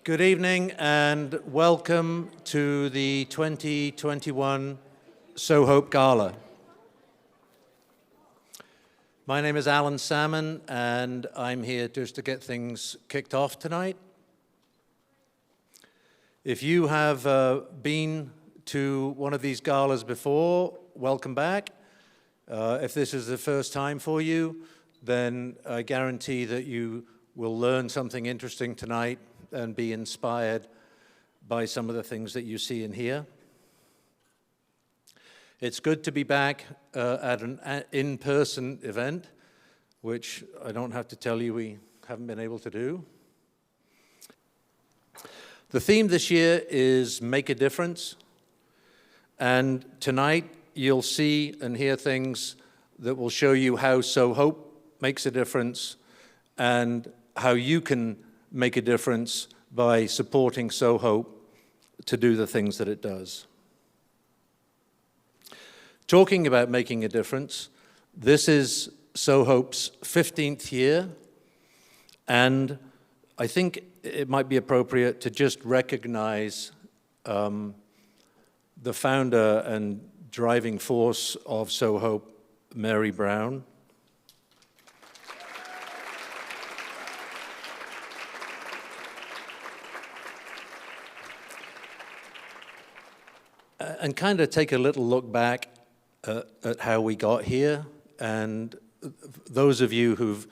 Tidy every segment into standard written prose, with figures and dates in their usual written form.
Good evening and welcome to the 2021 SowHope Gala. My name is Alan Salmon and I'm here just to get things kicked off tonight. If you have been to one of these galas before, welcome back. If this is the first time for you, then I guarantee that you will learn something interesting tonight and be inspired by some of the things that you see and hear. It's good to be back at an in-person event, which I don't have to tell you we haven't been able to do. The theme this year is Make a Difference, and tonight you'll see and hear things that will show you how SowHope makes a difference and how you can make a difference by supporting SowHope to do the things that it does. Talking about making a difference, this is SowHope's 15th year, and I think it might be appropriate to just recognize the founder and driving force of SowHope, Mary Brown. And kind of take a little look back at how we got here. And those of you who've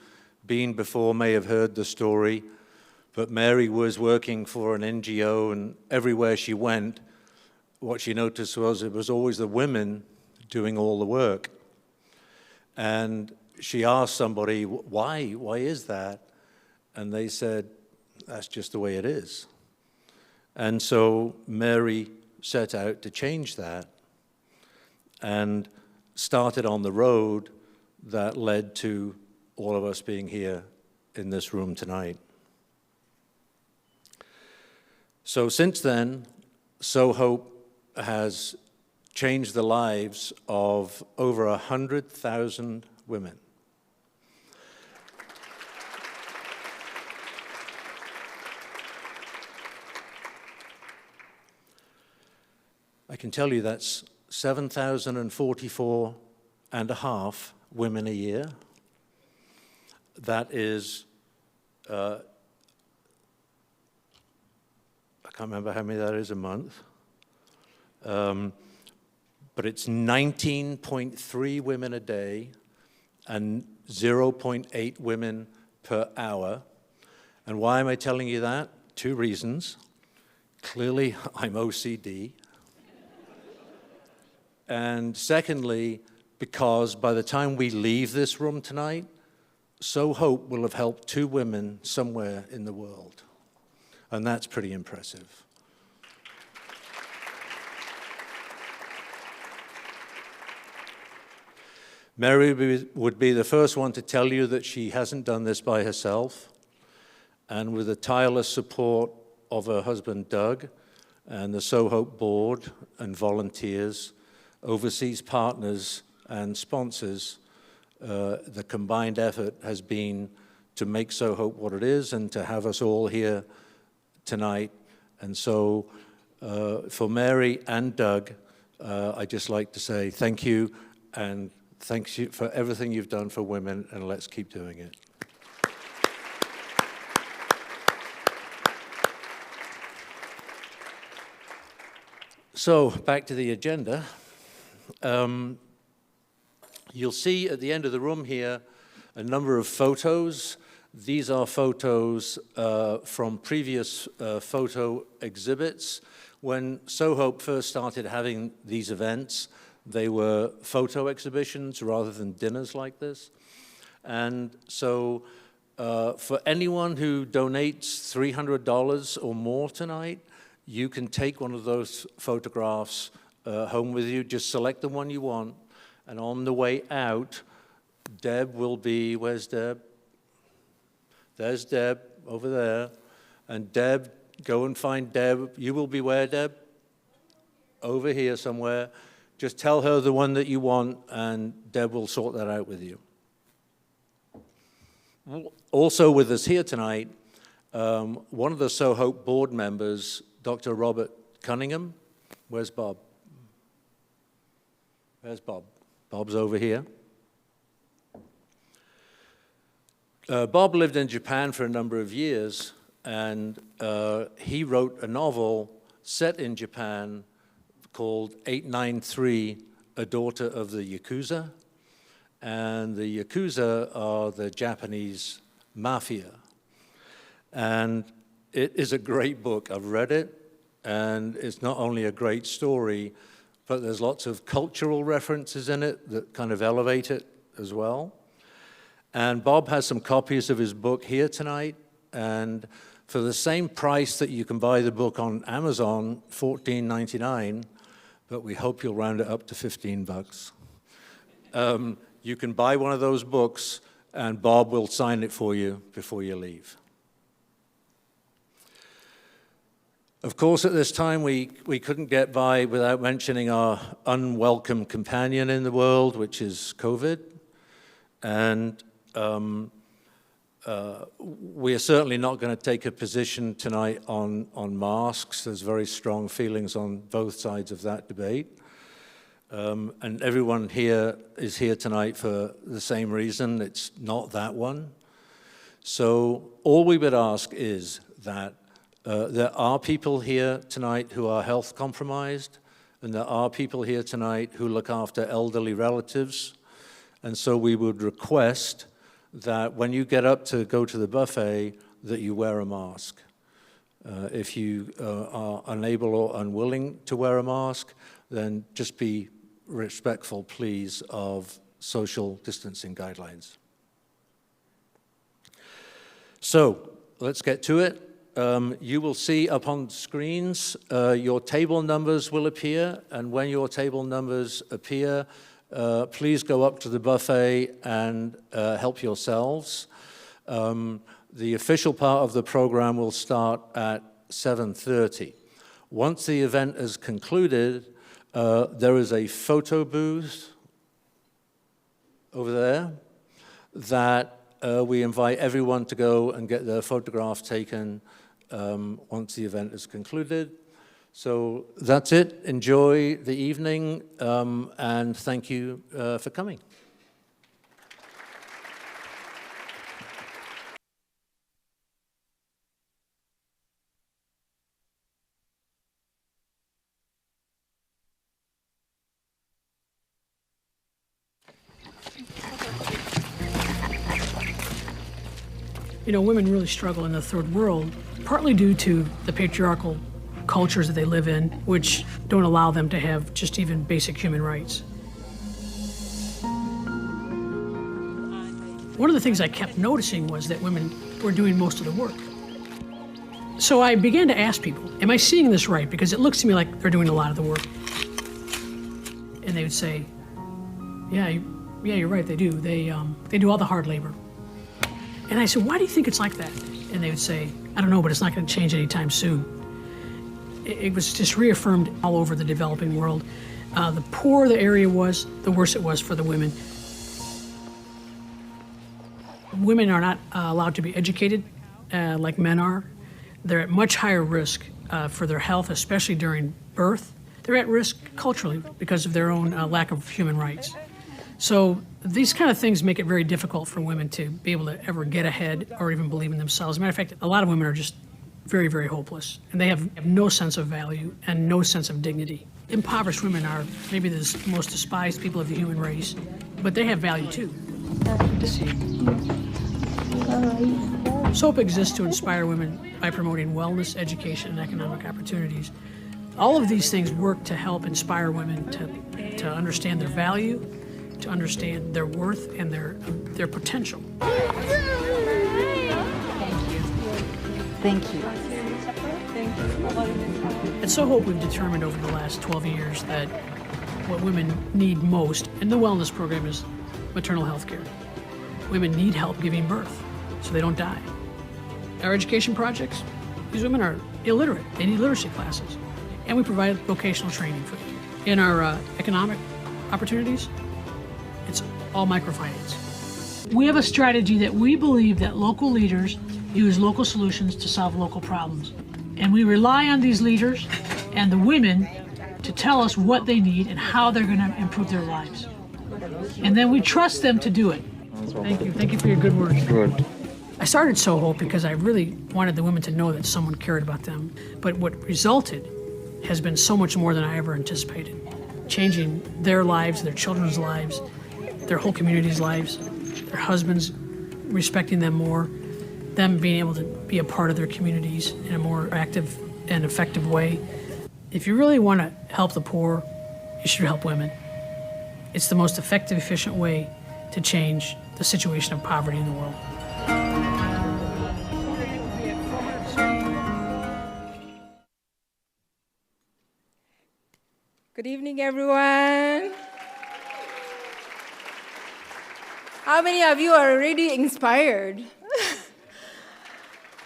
been before may have heard the story, but Mary was working for an NGO, and everywhere she went, what she noticed was it was always the women doing all the work. And she asked somebody, why is that? And they said, that's just the way it is. And so Mary set out to change that and started on the road that led to all of us being here in this room tonight. So since then, SowHope has changed the lives of over 100,000 women. I can tell you that's 7,044 and a half women a year. That is, I can't remember how many that is a month, but it's 19.3 women a day and 0.8 women per hour. And why am I telling you that? Two reasons. Clearly, I'm OCD. And secondly, because by the time we leave this room tonight, SowHope will have helped 2 women somewhere in the world. And that's pretty impressive. Mary would be the first one to tell you that she hasn't done this by herself. And with the tireless support of her husband, Doug, and the SowHope board and volunteers, overseas partners and sponsors, the combined effort has been to make SowHope what it is and to have us all here tonight. And so for Mary and Doug, I'd just like to say thank you, and thanks you for everything you've done for women, and let's keep doing it. So back to the agenda. You'll see at the end of the room here a number of photos. These are photos from previous photo exhibits. When SowHope first started having these events, they were photo exhibitions rather than dinners like this. And so for anyone who donates $300 or more tonight, you can take one of those photographs home with you. Just select the one you want, and on the way out, Deb will be, where's Deb? There's Deb over there. And Deb, go and find Deb. You will be where, Deb? Over here somewhere. Just tell her the one that you want, and Deb will sort that out with you. Also with us here tonight One of the SowHope board members, Dr. Robert Cunningham, where's Bob? Where's Bob? Bob's over here. Bob lived in Japan for a number of years, and he wrote a novel set in Japan called 893, A Daughter of the Yakuza. And the Yakuza are the Japanese mafia. And it is a great book. I've read it, and it's not only a great story, but there's lots of cultural references in it that kind of elevate it as well. And Bob has some copies of his book here tonight, and for the same price that you can buy the book on Amazon, $14.99, but we hope you'll round it up to 15 bucks. You can buy one of those books, and Bob will sign it for you before you leave. Of course, at this time, we couldn't get by without mentioning our unwelcome companion in the world, which is COVID. And we are certainly not going to take a position tonight on masks. There's very strong feelings on both sides of that debate. And everyone here is here tonight for the same reason. It's not that one. So all we would ask is that there are people here tonight who are health compromised, and there are people here tonight who look after elderly relatives. And so we would request that when you get up to go to the buffet, that you wear a mask. If you are unable or unwilling to wear a mask, then just be respectful, please, of social distancing guidelines. So let's get to it. You will see up on screens, your table numbers will appear, and when your table numbers appear, please go up to the buffet and help yourselves. The official part of the program will start at 7:30. Once the event is concluded, there is a photo booth over there that we invite everyone to go and get their photograph taken once the event is concluded. So that's it. Enjoy the evening, and thank you for coming. You know, women really struggle in the third world, partly due to the patriarchal cultures that they live in, which don't allow them to have just even basic human rights. One of the things I kept noticing was that women were doing most of the work. So I began to ask people, am I seeing this right? Because it looks to me like they're doing a lot of the work. And they would say, yeah, you're right, they do. They do all the hard labor. And I said, why do you think it's like that? And they would say, I don't know, but it's not going to change anytime soon. It was just reaffirmed all over the developing world. The poorer the area was, the worse it was for the women. Women are not allowed to be educated like men are. They're at much higher risk for their health, especially during birth. They're at risk culturally because of their own lack of human rights. So these kind of things make it very difficult for women to be able to ever get ahead or even believe in themselves. As a matter of fact, a lot of women are just very, very hopeless, and they have no sense of value and no sense of dignity. Impoverished women are maybe the most despised people of the human race, but they have value too. SowHope exists to inspire women by promoting wellness, education, and economic opportunities. All of these things work to help inspire women to understand their value, to understand their worth and their potential. Thank you. At SowHope, we've determined over the last 12 years that what women need most in the wellness program is maternal health care. Women need help giving birth so they don't die. Our education projects, these women are illiterate. They need literacy classes. And we provide vocational training for them. In our economic opportunities, it's all microfinance. We have a strategy that we believe that local leaders use local solutions to solve local problems. And we rely on these leaders and the women to tell us what they need and how they're going to improve their lives. And then we trust them to do it. Thank you. Thank you for your good words. Good. I started SowHope because I really wanted the women to know that someone cared about them. But what resulted has been so much more than I ever anticipated. Changing their lives, their children's lives, their whole community's lives, their husbands respecting them more, them being able to be a part of their communities in a more active and effective way. If you really want to help the poor, you should help women. It's the most effective, efficient way to change the situation of poverty in the world. Good evening, everyone. How many of you are already inspired?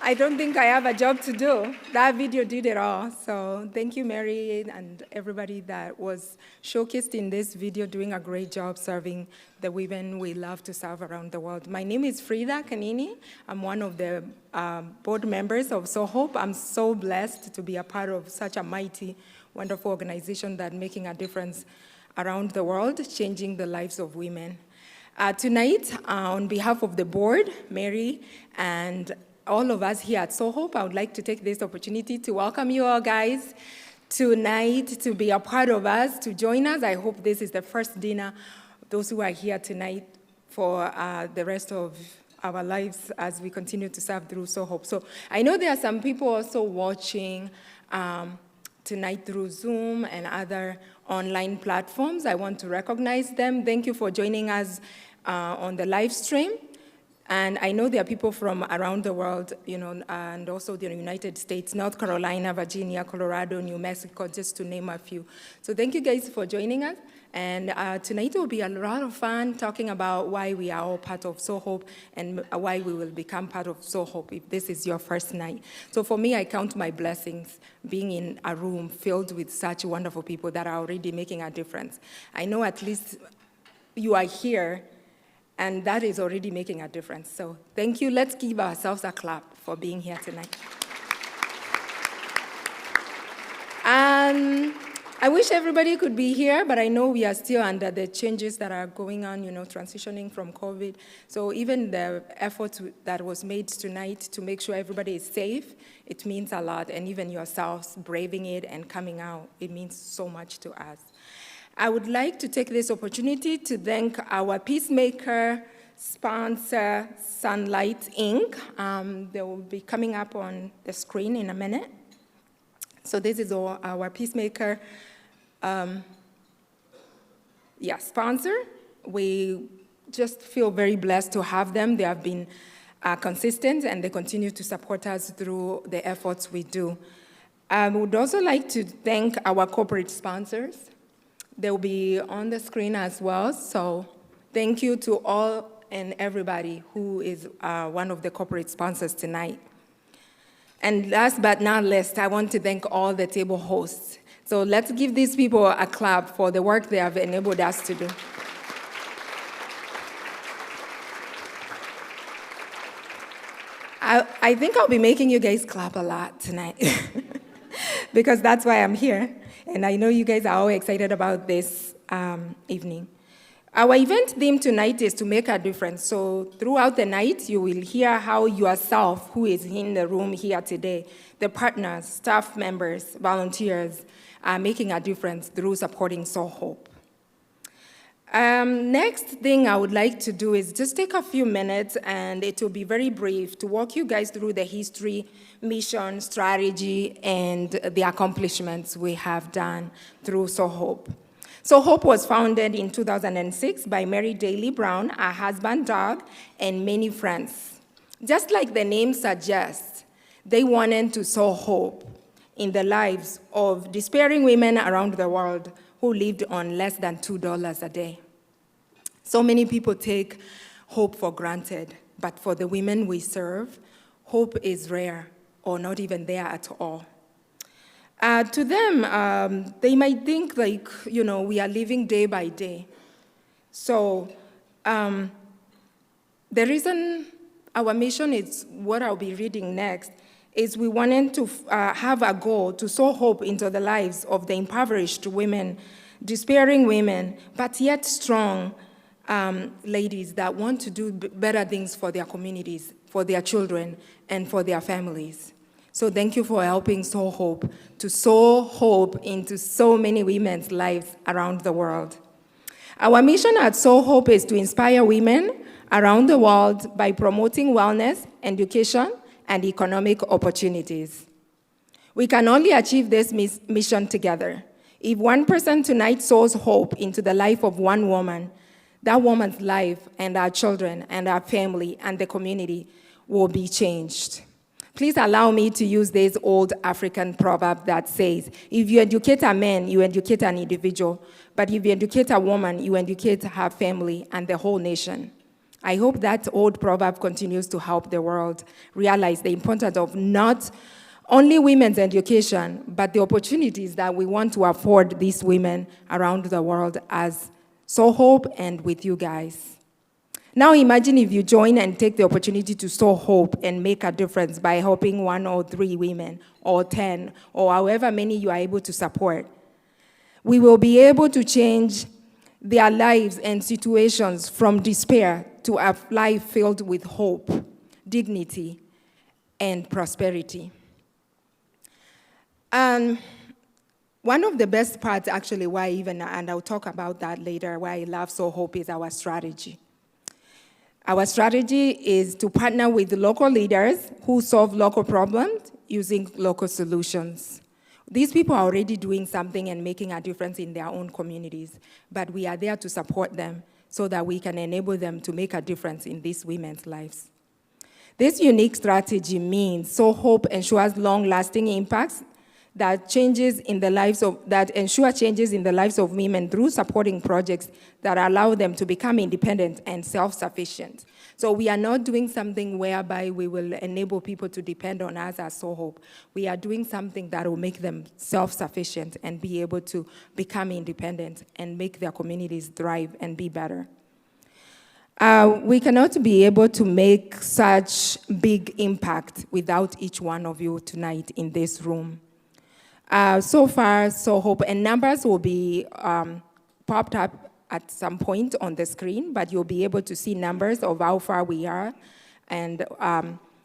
I don't think I have a job to do. That video did it all. So thank you, Mary, and everybody that was showcased in this video doing a great job serving the women we love to serve around the world. My name is Frida Kanini. I'm one of the board members of SowHope. I'm so blessed to be a part of such a mighty, wonderful organization that's making a difference around the world, changing the lives of women. Tonight, on behalf of the board, Mary, and all of us here at SowHope, I would like to take this opportunity to welcome you all guys tonight to be a part of us, to join us. I hope this is the first dinner, those who are here tonight for the rest of our lives as we continue to serve through SowHope. So I know there are some people also watching tonight through Zoom and other online platforms. I want to recognize them. Thank you for joining us on the live stream. And I know there are people from around the world, and also the United States, North Carolina, Virginia, Colorado, New Mexico, just to name a few. So thank you guys for joining us. And tonight will be a lot of fun talking about why we are all part of SowHope and why we will become part of SowHope if this is your first night. So for me, I count my blessings being in a room filled with such wonderful people that are already making a difference. I know at least you are here, and that is already making a difference. So thank you. Let's give ourselves a clap for being here tonight. I wish everybody could be here, but I know we are still under the changes that are going on, transitioning from COVID. So even the effort that was made tonight to make sure everybody is safe, it means a lot. And even yourselves braving it and coming out, it means so much to us. I would like to take this opportunity to thank our Peacemaker sponsor, Sunlight Inc. They will be coming up on the screen in a minute. So this is our Peacemaker sponsor. We just feel very blessed to have them. They have been consistent, and they continue to support us through the efforts we do. I would also like to thank our corporate sponsors. They'll be on the screen as well. So thank you to all and everybody who is one of the corporate sponsors tonight. And last but not least, I want to thank all the table hosts. So let's give these people a clap for the work they have enabled us to do. I think I'll be making you guys clap a lot tonight because that's why I'm here. And I know you guys are all excited about this evening. Our event theme tonight is to make a difference. So throughout the night, you will hear how yourself, who is in the room here today, the partners, staff members, volunteers, are making a difference through supporting SowHope. Next thing I would like to do is just take a few minutes, and it will be very brief, to walk you guys through the history, mission, strategy, and the accomplishments we have done through SowHope. SowHope was founded in 2006 by Mary Daly Brown, her husband, Doug, and many friends. Just like the name suggests, they wanted to sow hope in the lives of despairing women around the world who lived on less than $2 a day. So many people take hope for granted, but for the women we serve, hope is rare or not even there at all. To them, they might think like, we are living day by day. So the reason our mission is what I'll be reading next, is we wanted to have a goal to sow hope into the lives of the impoverished women, despairing women, but yet strong ladies that want to do better things for their communities, for their children, and for their families. So thank you for helping SowHope to sow hope into so many women's lives around the world. Our mission at SowHope is to inspire women around the world by promoting wellness, education, and economic opportunities. We can only achieve this mission together. If one person tonight sows hope into the life of one woman, that woman's life and our children and our family and the community will be changed. Please allow me to use this old African proverb that says, if you educate a man, you educate an individual, but if you educate a woman, you educate her family and the whole nation. I hope that old proverb continues to help the world realize the importance of not only women's education, but the opportunities that we want to afford these women around the world as SowHope and with you guys. Now imagine if you join and take the opportunity to sow hope and make a difference by helping 1 or 3 women, or 10, or however many you are able to support. We will be able to change their lives and situations from despair to a life filled with hope, dignity, and prosperity. One of the best parts, actually, and I'll talk about that later, why I love SowHope is our strategy. Our strategy is to partner with local leaders who solve local problems using local solutions. These people are already doing something and making a difference in their own communities, but we are there to support them so that we can enable them to make a difference in these women's lives. This unique strategy means SowHope ensures long-lasting impacts that ensure changes in the lives of women through supporting projects that allow them to become independent and self-sufficient. So we are not doing something whereby we will enable people to depend on us as SowHope. We are doing something that will make them self-sufficient and be able to become independent and make their communities thrive and be better. We cannot be able to make such big impact without each one of you tonight in this room. So far, SowHope, and numbers will be popped up at some point on the screen, but you'll be able to see numbers of how far we are. And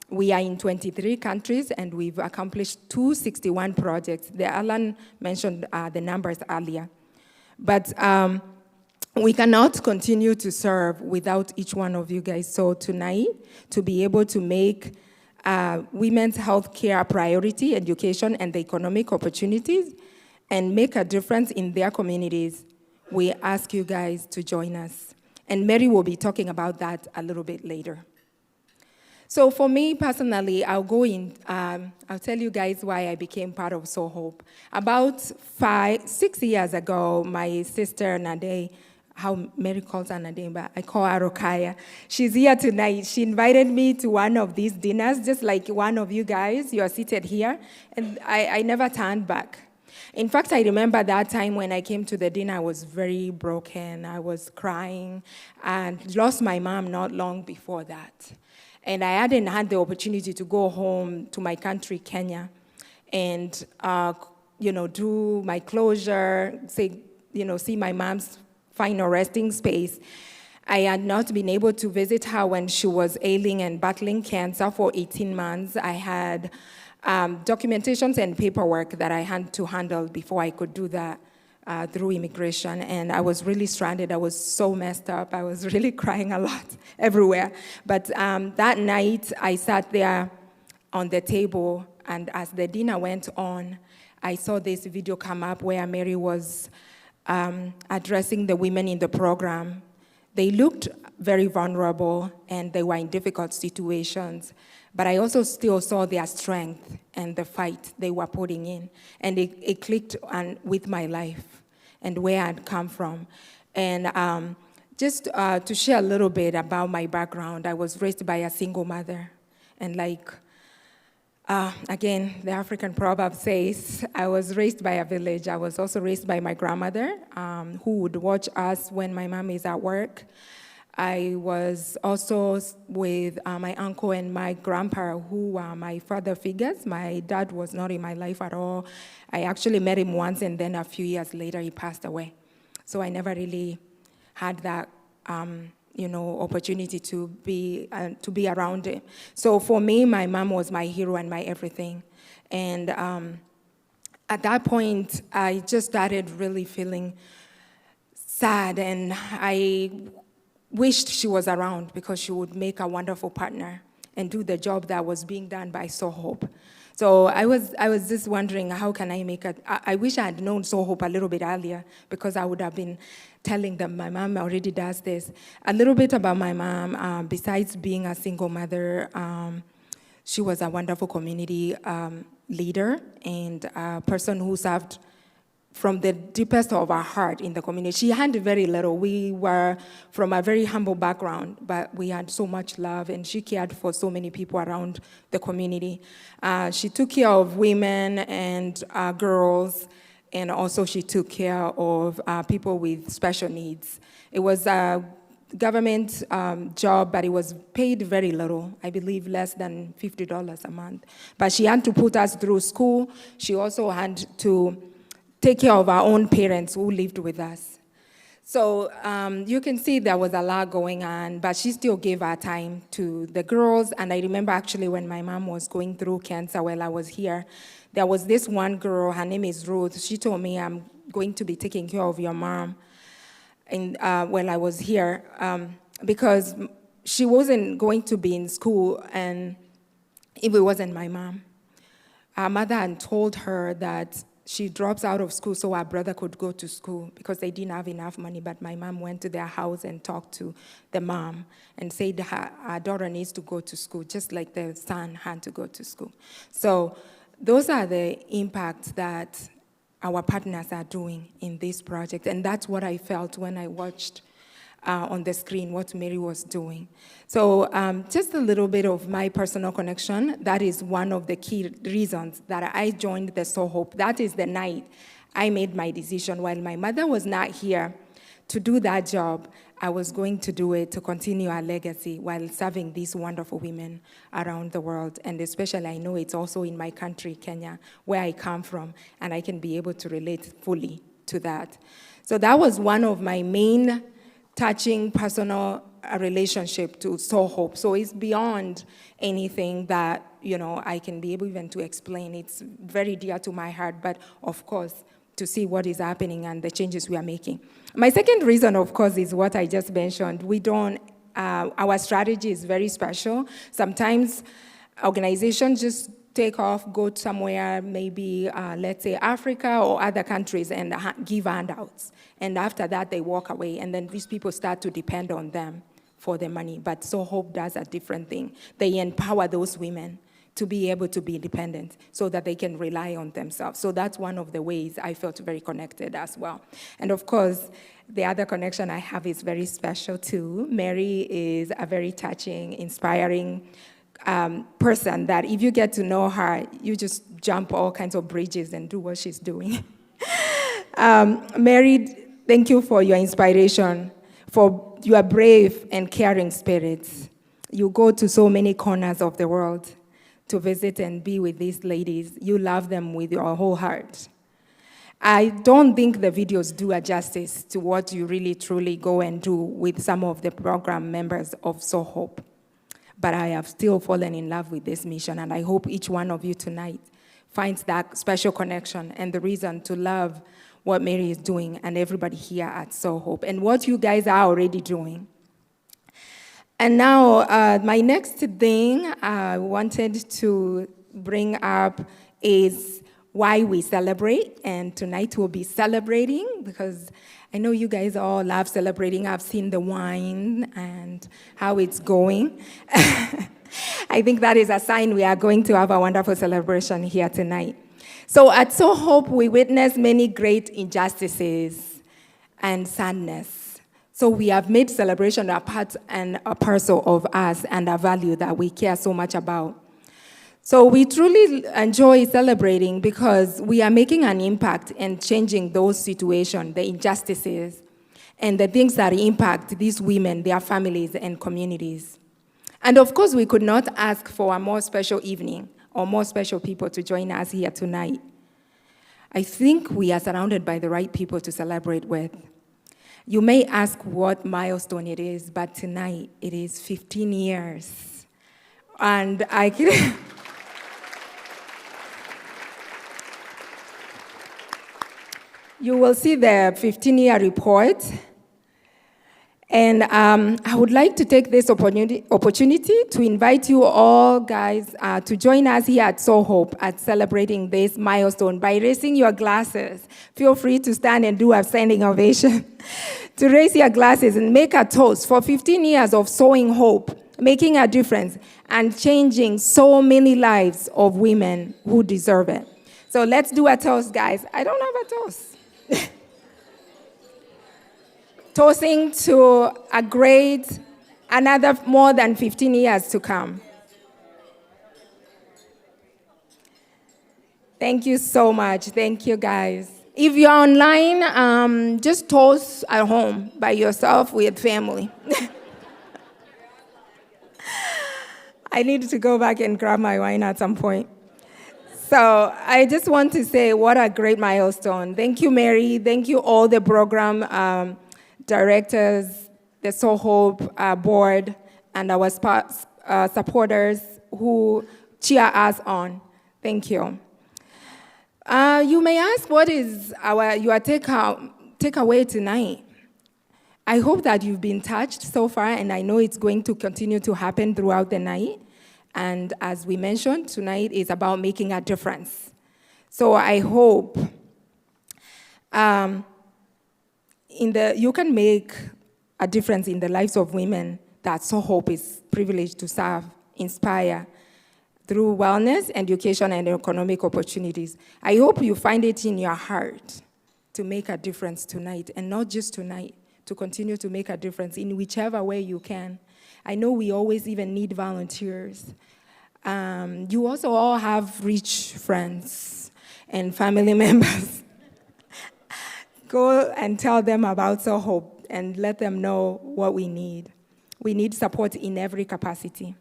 we are in 23 countries, and we've accomplished 261 projects. Alan mentioned the numbers earlier. But we cannot continue to serve without each one of you guys. So tonight, to be able to make women's health care a priority, education, and the economic opportunities, and make a difference in their communities, we ask you guys to join us. And Mary will be talking about that a little bit later. So for me personally, I'll tell you guys why I became part of SowHope. About 6 years ago, my sister Nade, how Mary calls her Nade, but I call her Rokaya. She's here tonight. She invited me to one of these dinners, just like one of you guys. You are seated here, and I never turned back. In fact, I remember that time when I came to the dinner, I was very broken. I was crying and lost my mom not long before that. And I hadn't had the opportunity to go home to my country, Kenya, and do my closure, see my mom's final resting space. I had not been able to visit her when she was ailing and battling cancer for 18 months. I had documentations and paperwork that I had to handle before I could do that through immigration, and I was really stranded. I was so messed up. I was really crying a lot everywhere. But that night, I sat there on the table, and as the dinner went on, I saw this video come up where Mary was addressing the women in the program. They looked very vulnerable, and they were in difficult situations. But I also still saw their strength and the fight they were putting in. And it clicked with my life and where I'd come from. And just to share a little bit about my background, I was raised by a single mother. And again, the African proverb says, I was raised by a village. I was also raised by my grandmother, who would watch us when my mom is at work. I was also with my uncle and my grandpa, who were my father figures. My dad was not in my life at all. I actually met him once, and then a few years later, he passed away. So I never really had that, opportunity to be around him. So for me, my mom was my hero and my everything. And at that point, I just started really feeling sad, and I wished she was around because she would make a wonderful partner and do the job that was being done by SowHope. So I was just wondering, how can I make it? I wish I had known SowHope a little bit earlier, because I would have been telling them my mom already does this. A little bit about my mom, besides being a single mother, she was a wonderful community leader and a person who served from the deepest of our heart in the community. She had very little. We were from a very humble background, but we had so much love, and she cared for so many people around the community. She took care of women and girls, and also she took care of people with special needs. It was a government job, but it was paid very little, I believe less than $50 a month. But she had to put us through school. She also had to take care of our own parents who lived with us. So you can see there was a lot going on, but she still gave her time to the girls. And I remember actually when my mom was going through cancer while I was here, there was this one girl, her name is Ruth. She told me, I'm going to be taking care of your mom while I was here, because she wasn't going to be in school and if it wasn't my mom. Her mother had told her that she drops out of school so her brother could go to school because they didn't have enough money, but my mom went to their house and talked to the mom and said her daughter needs to go to school, just like the son had to go to school. So those are the impacts that our partners are doing in this project, and that's what I felt when I watched on the screen what Mary was doing. So just a little bit of my personal connection. That is one of the key reasons that I joined the SowHope. That is the night I made my decision. While my mother was not here to do that job, I was going to do it to continue our legacy while serving these wonderful women around the world. And especially I know it's also in my country, Kenya, where I come from, and I can be able to relate fully to that. So that was one of my main touching personal relationship to SowHope. So it's beyond anything that, I can be able even to explain. It's very dear to my heart, but of course, to see what is happening and the changes we are making. My second reason, of course, is what I just mentioned. Our strategy is very special. Sometimes organizations just take off, go somewhere, maybe, let's say Africa or other countries, and give handouts. And after that, they walk away, and then these people start to depend on them for the money. But SowHope does a different thing. They empower those women to be able to be independent so that they can rely on themselves. So that's one of the ways I felt very connected as well. And of course, the other connection I have is very special too. Mary is a very touching, inspiring person that if you get to know her, you just jump all kinds of bridges and do what she's doing. Mary, thank you for your inspiration, for your brave and caring spirits. You go to so many corners of the world to visit and be with these ladies. You love them with your whole heart. I don't think the videos do a justice to what you really truly go and do with some of the program members of SowHope. But I have still fallen in love with this mission, and I hope each one of you tonight finds that special connection and the reason to love what Mary is doing and everybody here at SowHope and what you guys are already doing. And now, my next thing I wanted to bring up is why we celebrate, and tonight we'll be celebrating because I know you guys all love celebrating. I've seen the wine and how it's going. I think that is a sign we are going to have a wonderful celebration here tonight. So at SowHope, we witness many great injustices and sadness. So we have made celebration a part and a parcel of us and a value that we care so much about. So we truly enjoy celebrating because we are making an impact and changing those situations, the injustices, and the things that impact these women, their families, and communities. And of course, we could not ask for a more special evening or more special people to join us here tonight. I think we are surrounded by the right people to celebrate with. You may ask what milestone it is, but tonight it is 15 years. And I can... You will see the 15-year report. And I would like to take this opportunity to invite you all, guys, to join us here at SowHope at celebrating this milestone by raising your glasses. Feel free to stand and do a standing ovation. To raise your glasses and make a toast for 15 years of sowing hope, making a difference, and changing so many lives of women who deserve it. So let's do a toast, guys. I don't have a toast. Toasting to another more than 15 years to come. Thank you so much. Thank you, guys. If you're online, just toast at home by yourself with family. I need to go back and grab my wine at some point. So I just want to say what a great milestone. Thank you, Mary. Thank you, all the program directors, the SowHope board, and our supporters who cheer us on. Thank you. You may ask, what is your takeaway tonight? I hope that you've been touched so far, and I know it's going to continue to happen throughout the night. And as we mentioned, tonight is about making a difference. So I hope you can make a difference in the lives of women that SowHope is privileged to serve, inspire, through wellness, education, and economic opportunities. I hope you find it in your heart to make a difference tonight, and not just tonight, to continue to make a difference in whichever way you can. I know we always even need volunteers. You also all have rich friends and family members. Go and tell them about SowHope and let them know what we need. We need support in every capacity.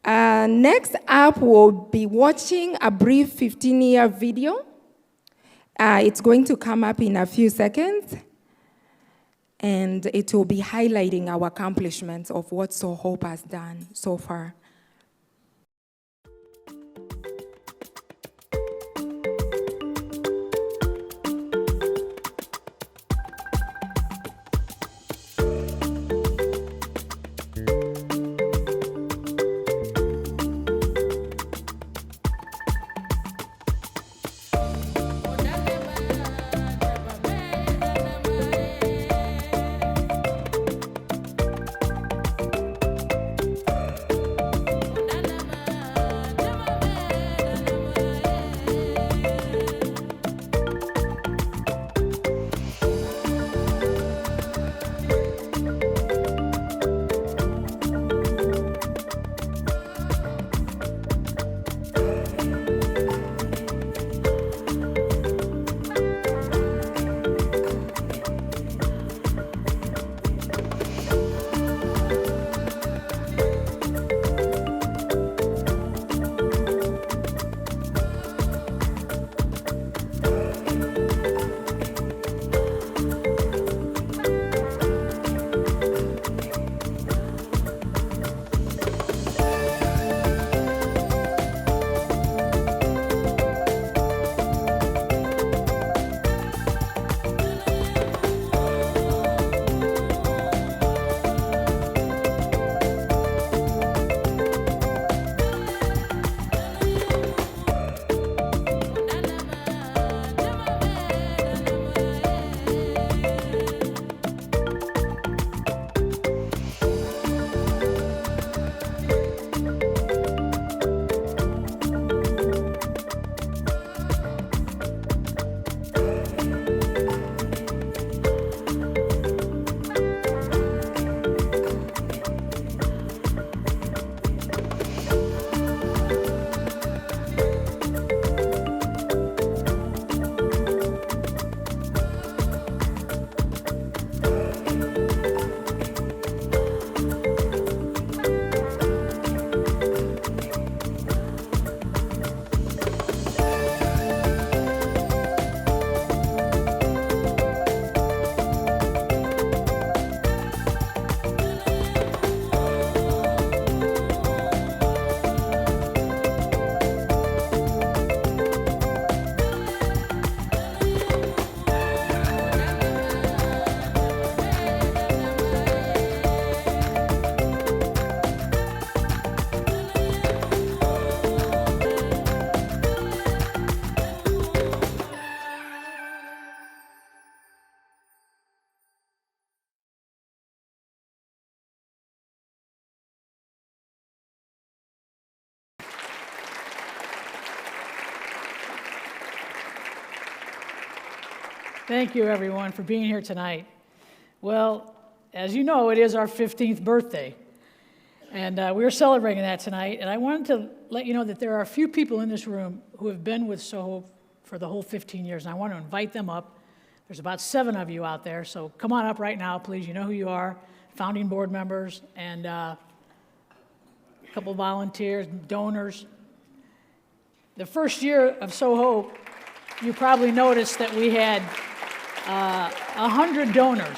Next up, we'll be watching a brief 15-year video. It's going to come up in a few seconds, and it will be highlighting our accomplishments of what SowHope has done so far. Thank you, everyone, for being here tonight. Well, as you know, it is our 15th birthday, and we're celebrating that tonight. And I wanted to let you know that there are a few people in this room who have been with SowHope for the whole 15 years, and I want to invite them up. There's about 7 of you out there, so come on up right now, please. You know who you are, founding board members, and a couple volunteers, donors. The first year of SowHope, you probably noticed that we had 100 donors,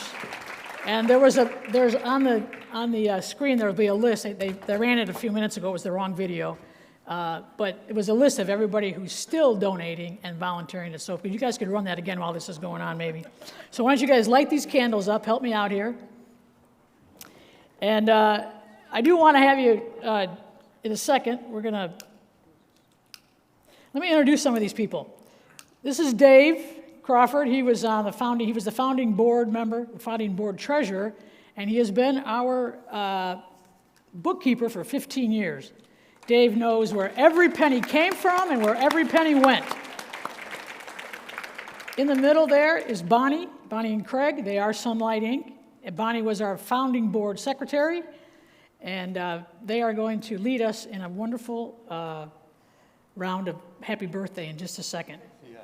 and there's on the screen there will be a list. They ran it a few minutes ago. It was the wrong video, but it was a list of everybody who's still donating and volunteering to SowHope. You guys could run that again while this is going on, maybe. So why don't you guys light these candles up? Help me out here. And I do want to have you in a second. Let me introduce some of these people. This is Dave Crawford. He was the founding board member, founding board treasurer, and he has been our bookkeeper for 15 years. Dave knows where every penny came from and where every penny went. In the middle there is Bonnie and Craig. They are Sunlight Inc. And Bonnie was our founding board secretary, and they are going to lead us in a wonderful round of happy birthday in just a second. Yeah.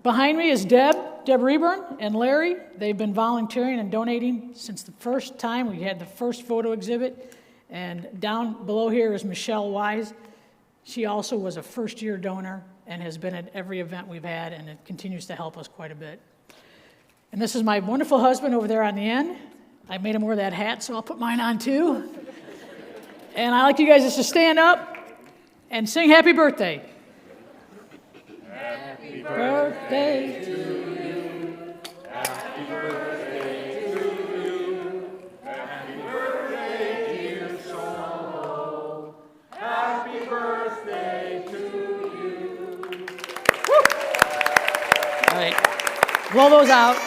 Behind me is Deb Rayburn and Larry. They've been volunteering and donating since the first time we had the first photo exhibit. And down below here is Michelle Wise. She also was a first-year donor and has been at every event we've had, and it continues to help us quite a bit. And this is my wonderful husband over there on the end. I made him wear that hat, so I'll put mine on too. And I'd like you guys just to stand up and sing happy birthday. Happy birthday to you. Happy birthday to you. Happy birthday, dear SowHope. Happy birthday to you. Woo! All right. Blow those out.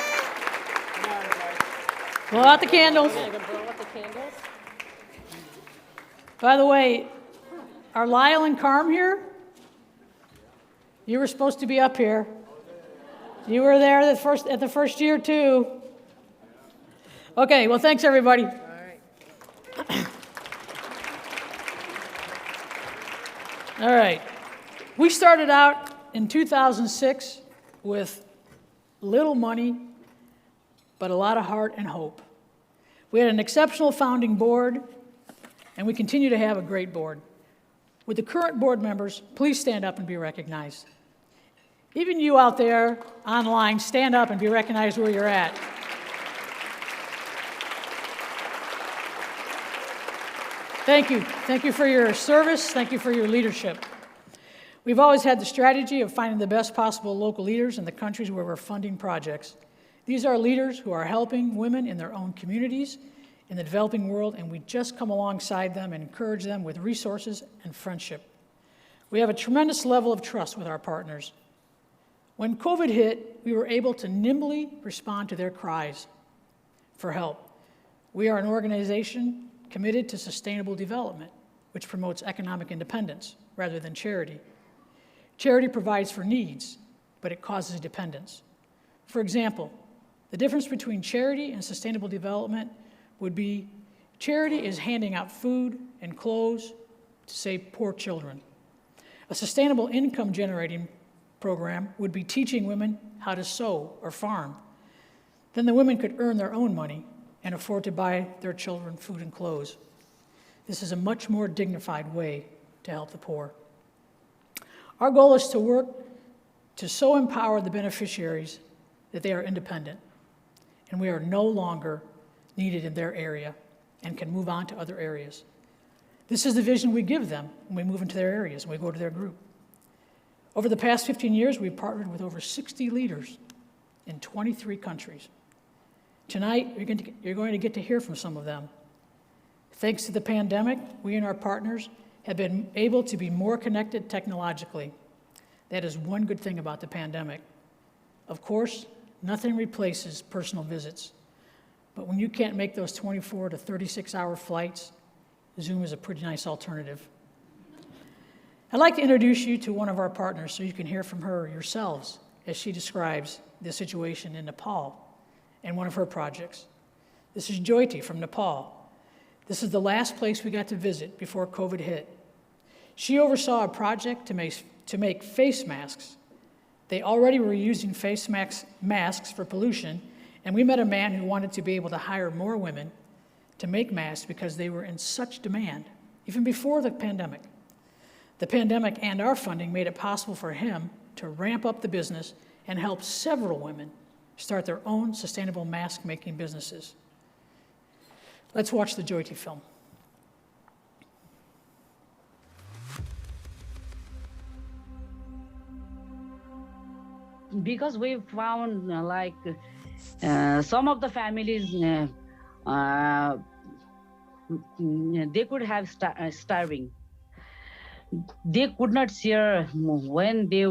Blow out the candles. By the way, are Lyle and Carm here? You were supposed to be up here. You were there at the first year too. Okay, well, thanks everybody. All right. All right. We started out in 2006 with little money, but a lot of heart and hope. We had an exceptional founding board, and we continue to have a great board. Would the current board members please stand up and be recognized? Even you out there online, stand up and be recognized where you're at. Thank you. Thank you for your service. Thank you for your leadership. We've always had the strategy of finding the best possible local leaders in the countries where we're funding projects. These are leaders who are helping women in their own communities in the developing world, and we just come alongside them and encourage them with resources and friendship. We have a tremendous level of trust with our partners. When COVID hit, we were able to nimbly respond to their cries for help. We are an organization committed to sustainable development, which promotes economic independence rather than charity. Charity provides for needs, but it causes dependence. For example, the difference between charity and sustainable development would be charity is handing out food and clothes to save poor children. A sustainable income generating program would be teaching women how to sew or farm. Then the women could earn their own money and afford to buy their children food and clothes. This is a much more dignified way to help the poor. Our goal is to work to so empower the beneficiaries that they are independent, and we are no longer needed in their area and can move on to other areas. This is the vision we give them when we move into their areas and we go to their group. Over the past 15 years, we've partnered with over 60 leaders in 23 countries. Tonight, you're going to get to hear from some of them. Thanks to the pandemic, we and our partners have been able to be more connected technologically. That is one good thing about the pandemic. Of course, nothing replaces personal visits. But when you can't make those 24 to 36-hour flights, Zoom is a pretty nice alternative. I'd like to introduce you to one of our partners so you can hear from her yourselves as she describes the situation in Nepal and one of her projects. This is Jyoti from Nepal. This is the last place we got to visit before COVID hit. She oversaw a project to make face masks. They already were using face masks for pollution, and we met a man who wanted to be able to hire more women to make masks because they were in such demand, even before the pandemic. The pandemic and our funding made it possible for him to ramp up the business and help several women start their own sustainable mask-making businesses. Let's watch the Jyoti film. Because we found some of the families, they could have starving. They could not share when they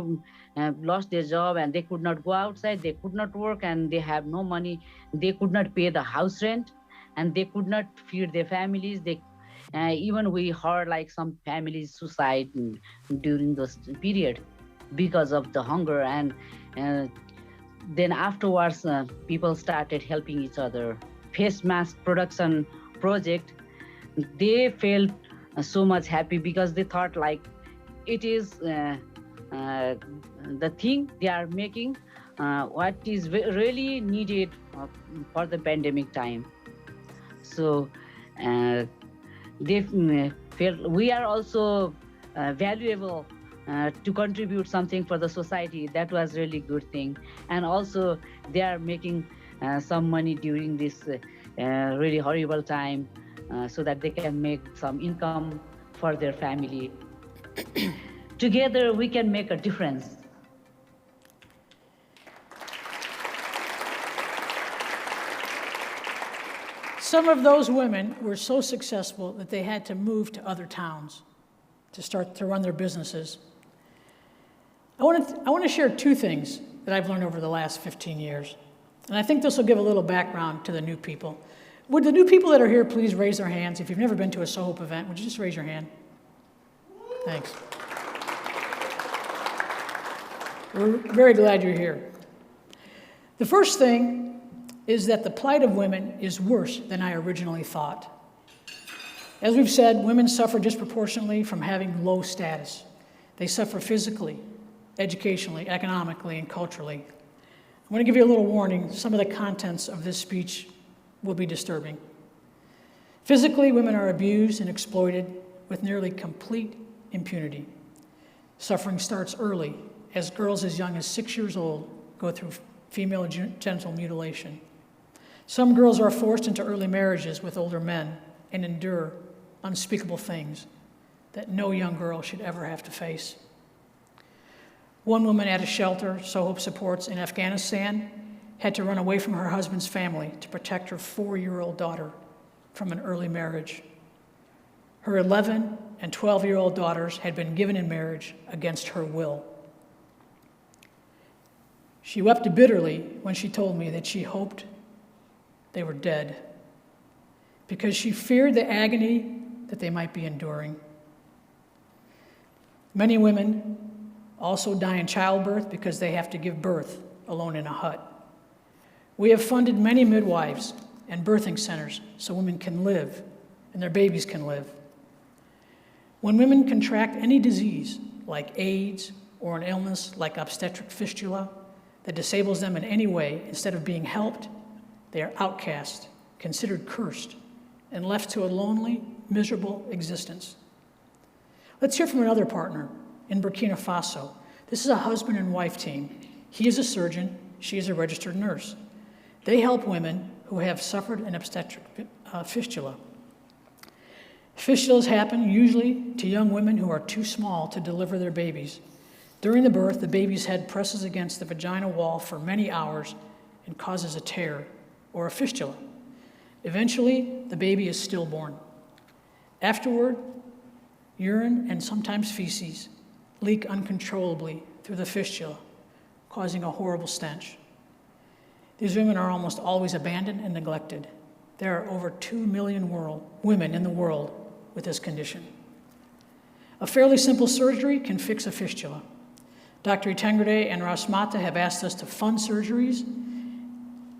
lost their job and they could not go outside, they could not work and they have no money. They could not pay the house rent and they could not feed their families. Even we heard like some families suicide during this period because of the hunger. And then afterwards, people started helping each other. Face mask production project, they felt so much happy because they thought like it is the thing they are making, what is really needed for the pandemic time. So they felt we are also valuable to contribute something for the society. That was really good thing. And also they are making some money during this really horrible time so that they can make some income for their family. Together we can make a difference. Some of those women were so successful that they had to move to other towns to start to run their businesses. I want to share two things that I've learned over the last 15 years. And I think this will give a little background to the new people. Would the new people that are here please raise their hands? If you've never been to a SowHope event, would you just raise your hand? Thanks. We're very glad you're here. The first thing is that the plight of women is worse than I originally thought. As we've said, women suffer disproportionately from having low status. They suffer physically, educationally, economically, and culturally. I'm going to give you a little warning. Some of the contents of this speech will be disturbing. Physically, women are abused and exploited with nearly complete impunity. Suffering starts early, as girls as young as 6 years old go through female genital mutilation. Some girls are forced into early marriages with older men and endure unspeakable things that no young girl should ever have to face. One woman at a shelter SowHope supports in Afghanistan had to run away from her husband's family to protect her 4-year-old daughter from an early marriage. Her 11 and 12-year-old daughters had been given in marriage against her will. She wept bitterly when she told me that she hoped they were dead because she feared the agony that they might be enduring. Many women also die in childbirth because they have to give birth alone in a hut. We have funded many midwives and birthing centers so women can live and their babies can live. When women contract any disease like AIDS or an illness like obstetric fistula that disables them in any way, instead of being helped, they are outcast, considered cursed, and left to a lonely, miserable existence. Let's hear from another partner in Burkina Faso. This is a husband and wife team. He is a surgeon, she is a registered nurse. They help women who have suffered an obstetric fistula. Fistulas happen usually to young women who are too small to deliver their babies. During the birth, the baby's head presses against the vaginal wall for many hours and causes a tear or a fistula. Eventually, the baby is stillborn. Afterward, urine and sometimes feces leak uncontrollably through the fistula, causing a horrible stench. These women are almost always abandoned and neglected. There are over 2 million women in the world with this condition. A fairly simple surgery can fix a fistula, Dr. Itengerde and Rasmata have asked us to fund surgeries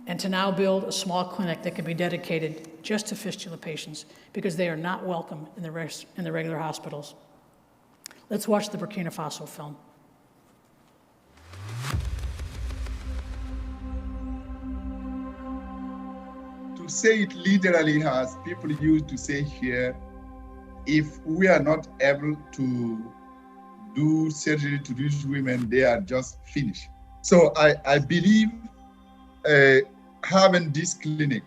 and to now build a small clinic that can be dedicated just to fistula patients because they are not welcome in the regular hospitals. Let's watch the Burkina Faso film. To say it literally, as people used to say here, if we are not able to do surgery to these women, they are just finished. So I believe having this clinic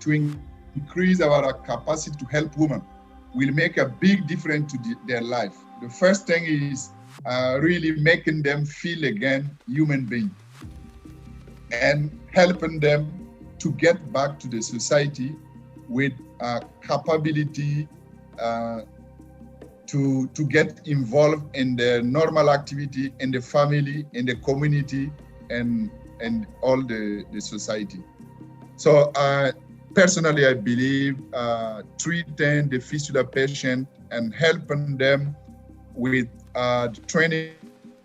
to increase our capacity to help women will make a big difference to their life. The first thing is really making them feel again human beings and helping them to get back to the society with capability to get involved in the normal activity, in the family, in the community, and all the society. So personally, I believe treating the fistula patient and helping them with training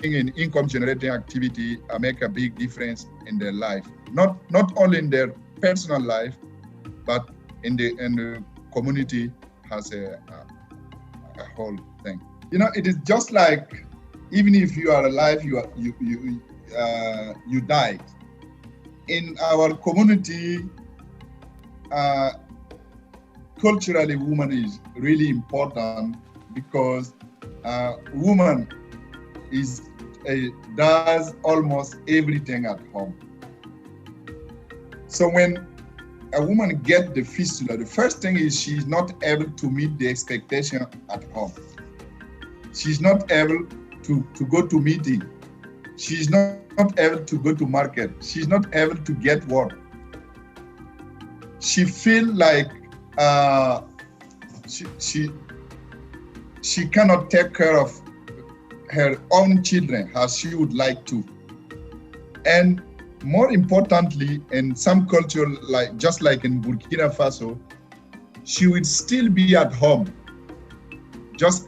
in income generating activity make a big difference in their life. Not only in their personal life, but in the community as a whole thing. You know, it is just like, even if you are alive, you died. In our community, culturally, woman is really important because woman does almost everything at home. So when a woman gets the fistula, the first thing is she's not able to meet the expectation at home. She's not able to go to meeting. She's not able to go to market. She's not able to get work. She feels like she cannot take care of her own children as she would like to. And more importantly, in some culture, just like in Burkina Faso, she will still be at home.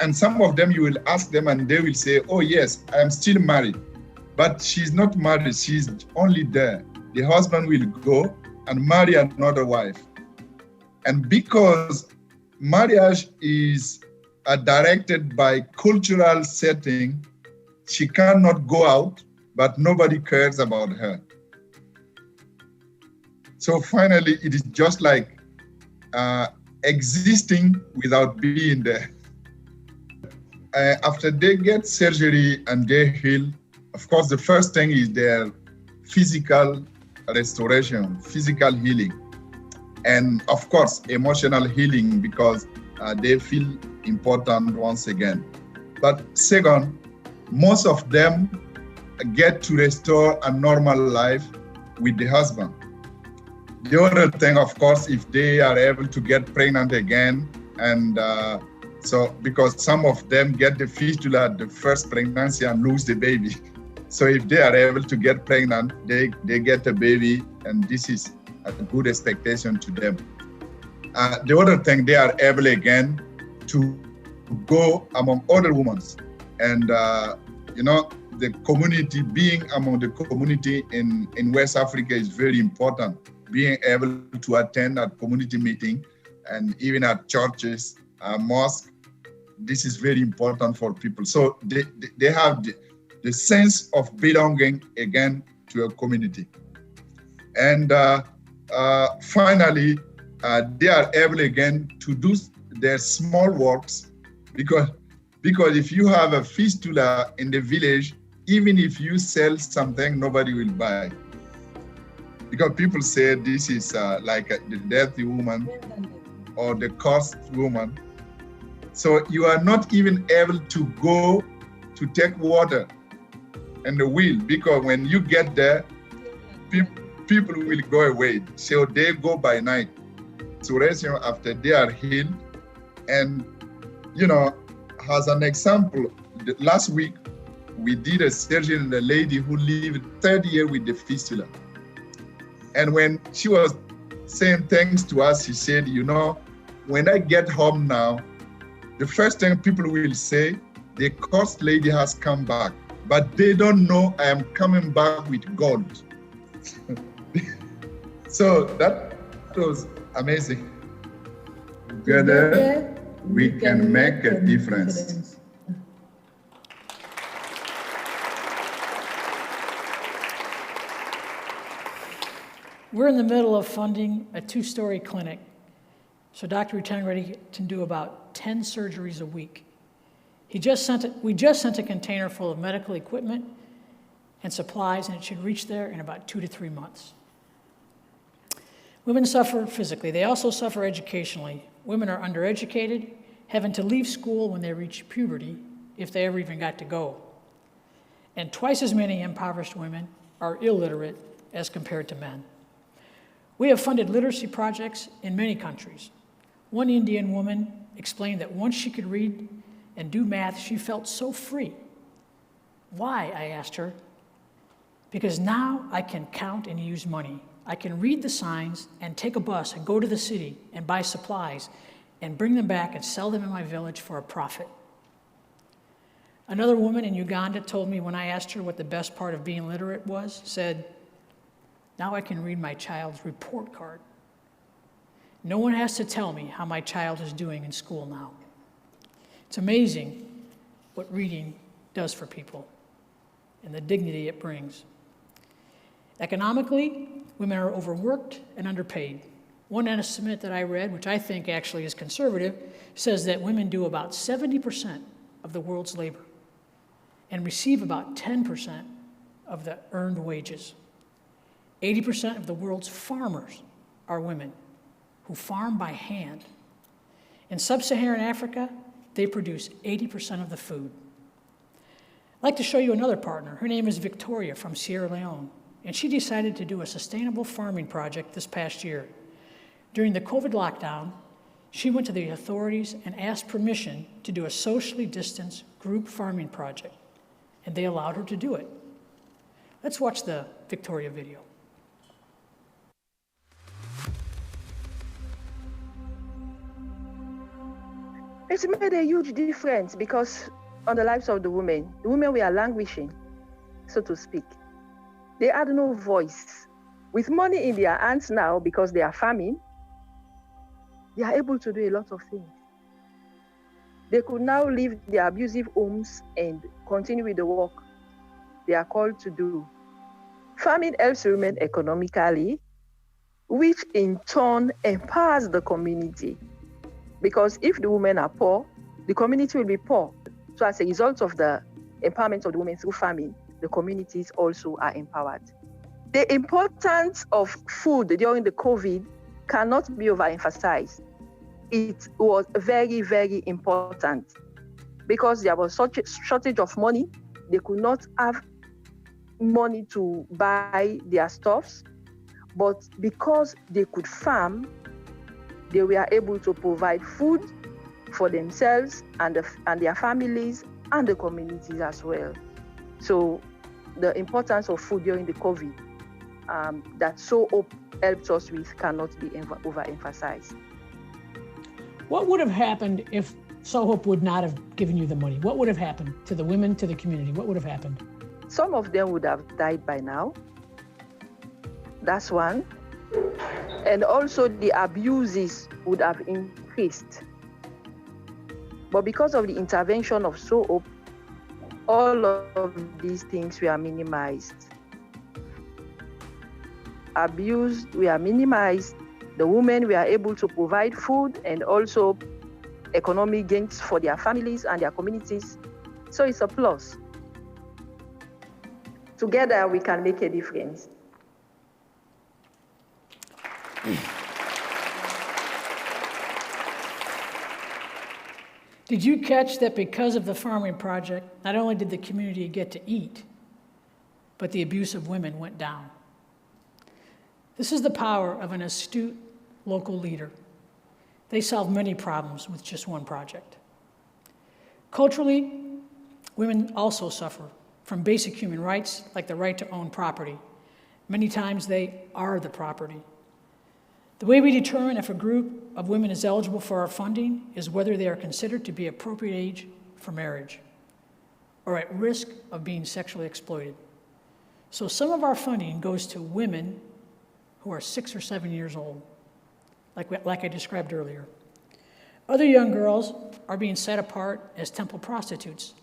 And some of them, you will ask them and they will say, oh yes, I am still married. But she's not married, she's only there. The husband will go and marry another wife. And because marriage is directed by cultural setting, she cannot go out, but nobody cares about her. So finally, it is just like existing without being there. After they get surgery and they heal, of course, the first thing is their physical restoration, physical healing. And of course, emotional healing because they feel important once again. But second, most of them get to restore a normal life with the husband. The other thing, of course, if they are able to get pregnant again, and because some of them get the fistula at the first pregnancy and lose the baby. So if they are able to get pregnant, they get a baby, and this is a good expectation to them. The other thing, they are able again to go among other women. And, the community, being among the community in West Africa is very important. Being able to attend at community meeting and even at churches, mosques, this is very important for people. So they have the sense of belonging again to a community. And finally, they are able again to do their small works because if you have a fistula in the village, even if you sell something, nobody will buy. Because people say this is like the dirty woman or the cursed woman. So you are not even able to go to take water in the wheel, because when you get there, people will go away. So they go by night. So after they are healed. And, as an example, last week, we did a surgery on a lady who lived 30 years with the fistula. And when she was saying thanks to us, she said, when I get home now, the first thing people will say, the cursed lady has come back. but they don't know I am coming back with gold. So that was amazing. Together, we can make a difference. We're in the middle of funding a 2-story clinic, so Dr. Utangreddy can do about 10 surgeries a week. We just sent a container full of medical equipment and supplies, and it should reach there in about 2 to 3 months. Women suffer physically. They also suffer educationally. Women are undereducated, having to leave school when they reach puberty, if they ever even got to go. And twice as many impoverished women are illiterate as compared to men. We have funded literacy projects in many countries. One Indian woman explained that once she could read and do math, she felt so free. Why, I asked her. Because now I can count and use money. I can read the signs and take a bus and go to the city and buy supplies and bring them back and sell them in my village for a profit. Another woman in Uganda told me when I asked her what the best part of being literate was, said, "Now I can read my child's report card. No one has to tell me how my child is doing in school now." It's amazing what reading does for people and the dignity it brings. Economically, women are overworked and underpaid. One estimate that I read, which I think actually is conservative, says that women do about 70% of the world's labor and receive about 10% of the earned wages. 80% of the world's farmers are women who farm by hand. In sub-Saharan Africa, they produce 80% of the food. I'd like to show you another partner. Her name is Victoria from Sierra Leone, and she decided to do a sustainable farming project this past year. During the COVID lockdown, she went to the authorities and asked permission to do a socially distanced group farming project, and they allowed her to do it. Let's watch the Victoria video. It's made a huge difference because on the lives of the women were languishing, so to speak. They had no voice. With money in their hands now, because they are farming, they are able to do a lot of things. They could now leave their abusive homes and continue with the work they are called to do. Farming helps women economically, which in turn empowers the community. Because if the women are poor, the community will be poor. So as a result of the empowerment of the women through farming, the communities also are empowered. The importance of food during the COVID cannot be overemphasized. It was very, very important because there was such a shortage of money. They could not have money to buy their stuffs, but because they could farm, they were able to provide food for themselves and their families and the communities as well. So the importance of food during the COVID that SowHope helped us with cannot be overemphasized. What would have happened if SowHope would not have given you the money? What would have happened to the women, to the community? What would have happened? Some of them would have died by now. That's one. And also the abuses would have increased. But because of the intervention of SowHope, all of these things were minimized. Abuse were minimized. The women were able to provide food and also economic gains for their families and their communities. So it's a plus. Together, we can make a difference. Did you catch that because of the farming project, not only did the community get to eat, but the abuse of women went down? This is the power of an astute local leader. They solve many problems with just one project. Culturally, women also suffer from basic human rights, like the right to own property. Many times they are the property. The way we determine if a group of women is eligible for our funding is whether they are considered to be appropriate age for marriage. or at risk of being sexually exploited. So some of our funding goes to women who are 6 or 7 years old, like I described earlier. Other young girls are being set apart as temple prostitutes,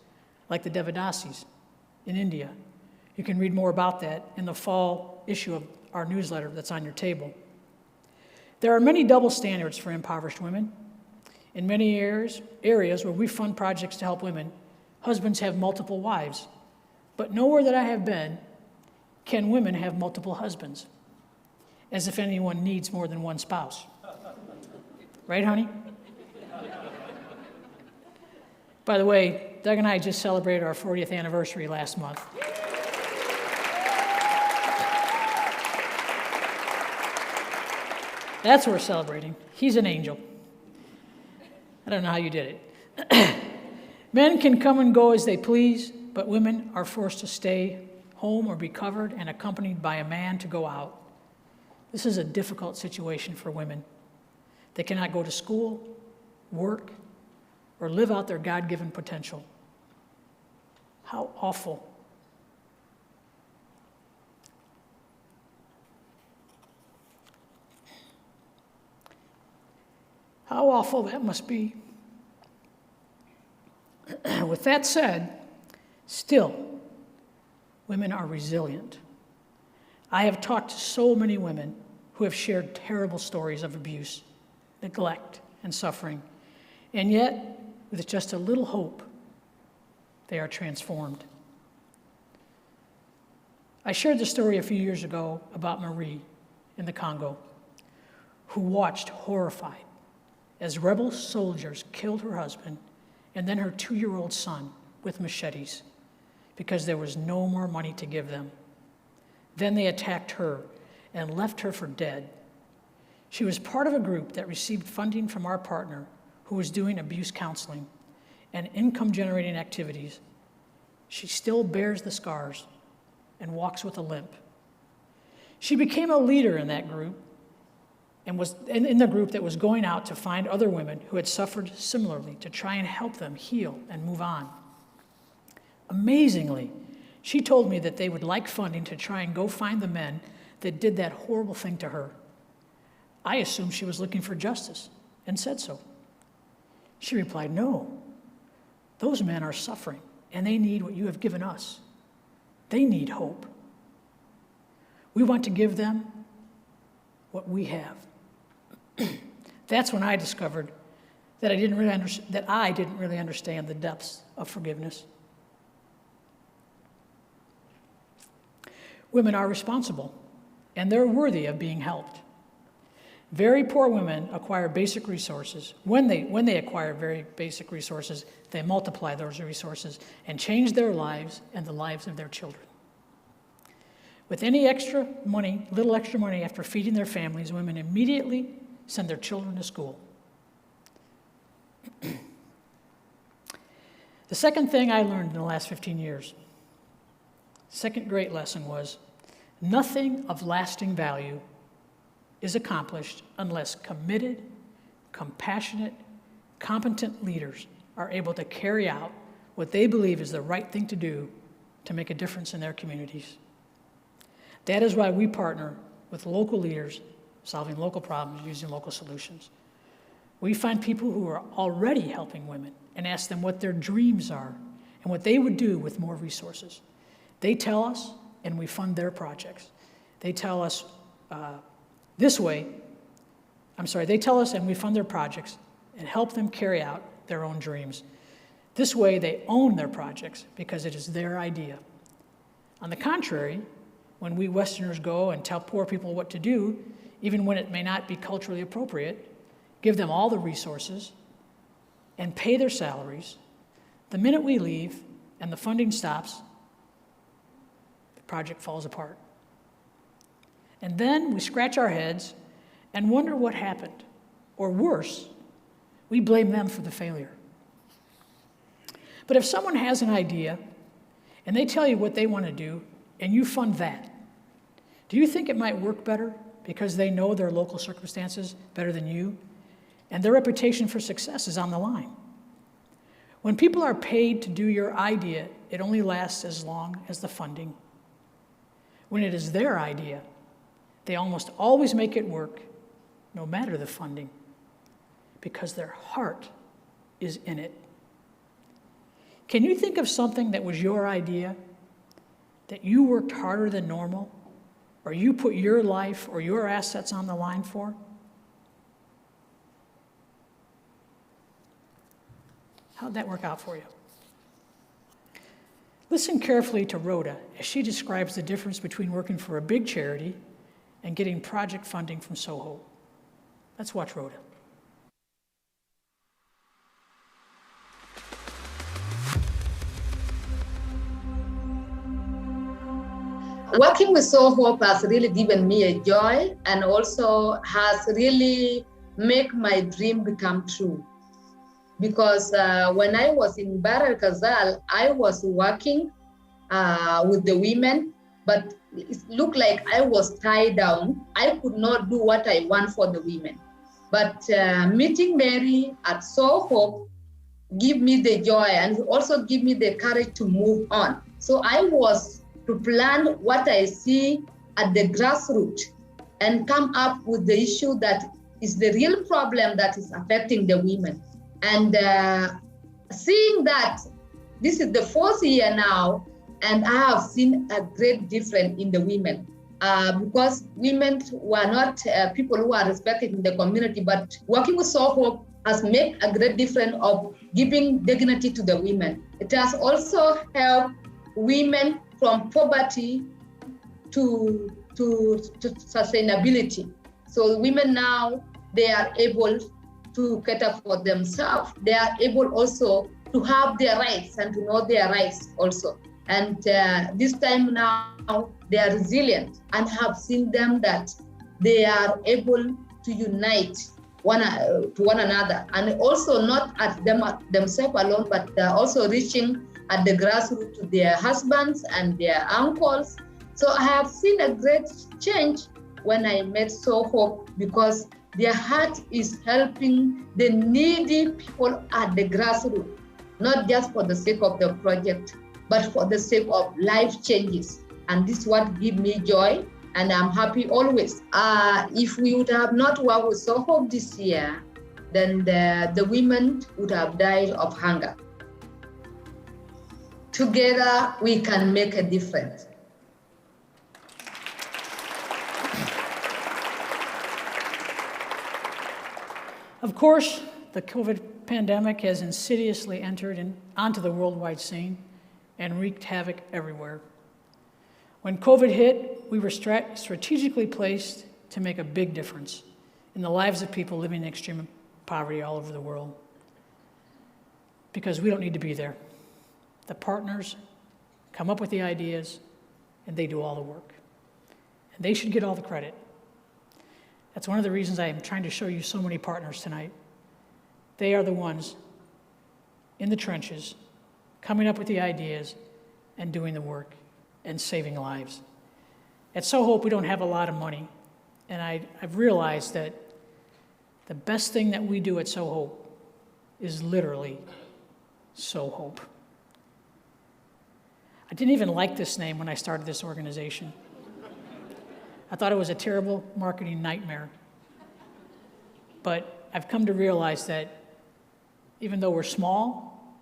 like the Devadasis in India. You can read more about that in the fall issue of our newsletter that's on your table. There are many double standards for impoverished women. In many areas where we fund projects to help women, husbands have multiple wives. But nowhere that I have been can women have multiple husbands, as if anyone needs more than one spouse. Right, honey? By the way, Doug and I just celebrated our 40th anniversary last month. That's what we're celebrating. He's an angel. I don't know how you did it. Men can come and go as they please, but women are forced to stay home or be covered and accompanied by a man to go out. This is a difficult situation for women. They cannot go to school, work, or live out their God-given potential. How awful. How awful that must be. With that said, still, women are resilient. I have talked to so many women who have shared terrible stories of abuse, neglect, and suffering, and yet, with just a little hope, they are transformed. I shared the story a few years ago about Marie in the Congo, who watched horrified as rebel soldiers killed her husband and then her 2-year-old son with machetes because there was no more money to give them. Then they attacked her and left her for dead. She was part of a group that received funding from our partner who was doing abuse counseling and income-generating activities. She still bears the scars and walks with a limp. She became a leader in that group and was in the group that was going out to find other women who had suffered similarly to try and help them heal and move on. Amazingly, she told me that they would like funding to try and go find the men that did that horrible thing to her. I assumed she was looking for justice and said so. She replied, "No, those men are suffering and they need what you have given us. They need hope. We want to give them what we have." That's when I discovered that I didn't really understand the depths of forgiveness. Women are responsible, and they're worthy of being helped. Very poor women acquire basic resources. When they acquire very basic resources, they multiply those resources and change their lives and the lives of their children. With any extra money, little extra money after feeding their families, women immediately send their children to school. The second thing I learned in the last 15 years, second great lesson was, nothing of lasting value is accomplished unless committed, compassionate, competent leaders are able to carry out what they believe is the right thing to do to make a difference in their communities. That is why we partner with local leaders, solving local problems using local solutions. We find people who are already helping women and ask them what their dreams are and what they would do with more resources. They tell us, and we fund their projects. They tell us they tell us and we fund their projects and help them carry out their own dreams. This way, they own their projects because it is their idea. On the contrary, when we Westerners go and tell poor people what to do, even when it may not be culturally appropriate, give them all the resources and pay their salaries, the minute we leave and the funding stops, the project falls apart. And then we scratch our heads and wonder what happened. Or worse, we blame them for the failure. But if someone has an idea and they tell you what they want to do and you fund that, do you think it might work better because they know their local circumstances better than you and their reputation for success is on the line? When people are paid to do your idea, it only lasts as long as the funding. When it is their idea, they almost always make it work, no matter the funding, because their heart is in it. Can you think of something that was your idea, that you worked harder than normal, or you put your life or your assets on the line for? How'd that work out for you? Listen carefully to Rhoda as she describes the difference between working for a big charity and getting project funding from SowHope. Let's watch Rhoda. Working with SowHope has really given me a joy and also has really made my dream become true. Because when I was in Bahr el Ghazal, I was working with the women, but it looked like I was tied down. I could not do what I want for the women. But meeting Mary at SowHope give me the joy and also give me the courage to move on. So I was to plan what I see at the grassroots and come up with the issue that is the real problem that is affecting the women. And seeing that this is the fourth year now, and I have seen a great difference in the women because women were not people who are respected in the community, but working with SowHope has made a great difference of giving dignity to the women. It has also helped women from poverty to sustainability. So women now, they are able to cater for themselves. They are able also to have their rights and to know their rights also. And this time now, they are resilient and have seen them that they are able to unite to one another, and also not at themselves alone, but also reaching at the grassroots to their husbands and their uncles. So I have seen a great change when I met SowHope because their heart is helping the needy people at the grassroots, not just for the sake of the project, but for the sake of life changes. And this is what gives me joy, and I'm happy always. If we would have not worked with SowHope this year, then the women would have died of hunger. Together, we can make a difference. Of course, the COVID pandemic has insidiously entered onto the worldwide scene and wreaked havoc everywhere. When COVID hit, we were strategically placed to make a big difference in the lives of people living in extreme poverty all over the world. Because we don't need to be there. The partners come up with the ideas, and they do all the work. And they should get all the credit. That's one of the reasons I am trying to show you so many partners tonight. They are the ones in the trenches, coming up with the ideas and doing the work and saving lives. At SowHope, we don't have a lot of money, and I've realized that the best thing that we do at SowHope is literally SowHope. I didn't even like this name when I started this organization. I thought it was a terrible marketing nightmare. But I've come to realize that even though we're small,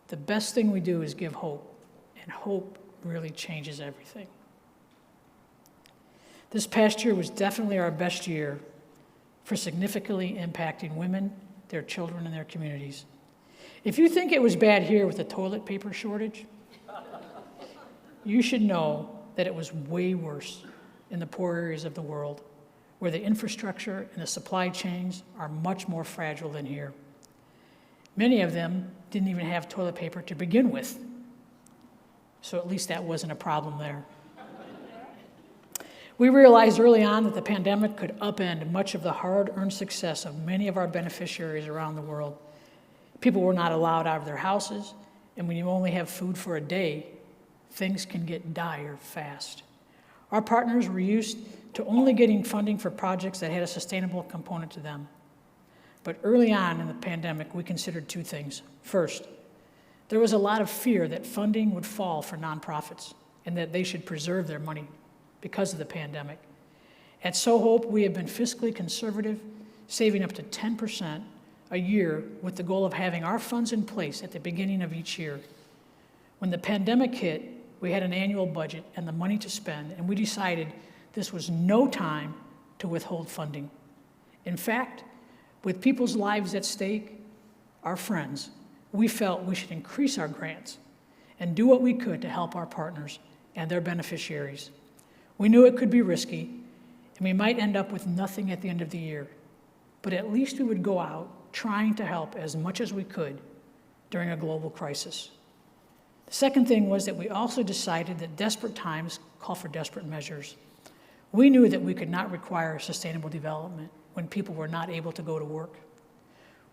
the best thing we do is give hope, and hope really changes everything. This past year was definitely our best year for significantly impacting women, their children, and their communities. If you think it was bad here with the toilet paper shortage, you should know that it was way worse in the poor areas of the world, where the infrastructure and the supply chains are much more fragile than here. Many of them didn't even have toilet paper to begin with, so at least that wasn't a problem there. We realized early on that the pandemic could upend much of the hard-earned success of many of our beneficiaries around the world. People were not allowed out of their houses, and when you only have food for a day, things can get dire fast. Our partners were used to only getting funding for projects that had a sustainable component to them. But early on in the pandemic, we considered two things. First, there was a lot of fear that funding would fall for nonprofits and that they should preserve their money because of the pandemic. At SowHope, we have been fiscally conservative, saving up to 10% a year with the goal of having our funds in place at the beginning of each year. When the pandemic hit, we had an annual budget and the money to spend, and we decided this was no time to withhold funding. In fact, with people's lives at stake, our friends, we felt we should increase our grants and do what we could to help our partners and their beneficiaries. We knew it could be risky, and we might end up with nothing at the end of the year, but at least we would go out trying to help as much as we could during a global crisis. The second thing was that we also decided that desperate times call for desperate measures. We knew that we could not require sustainable development when people were not able to go to work.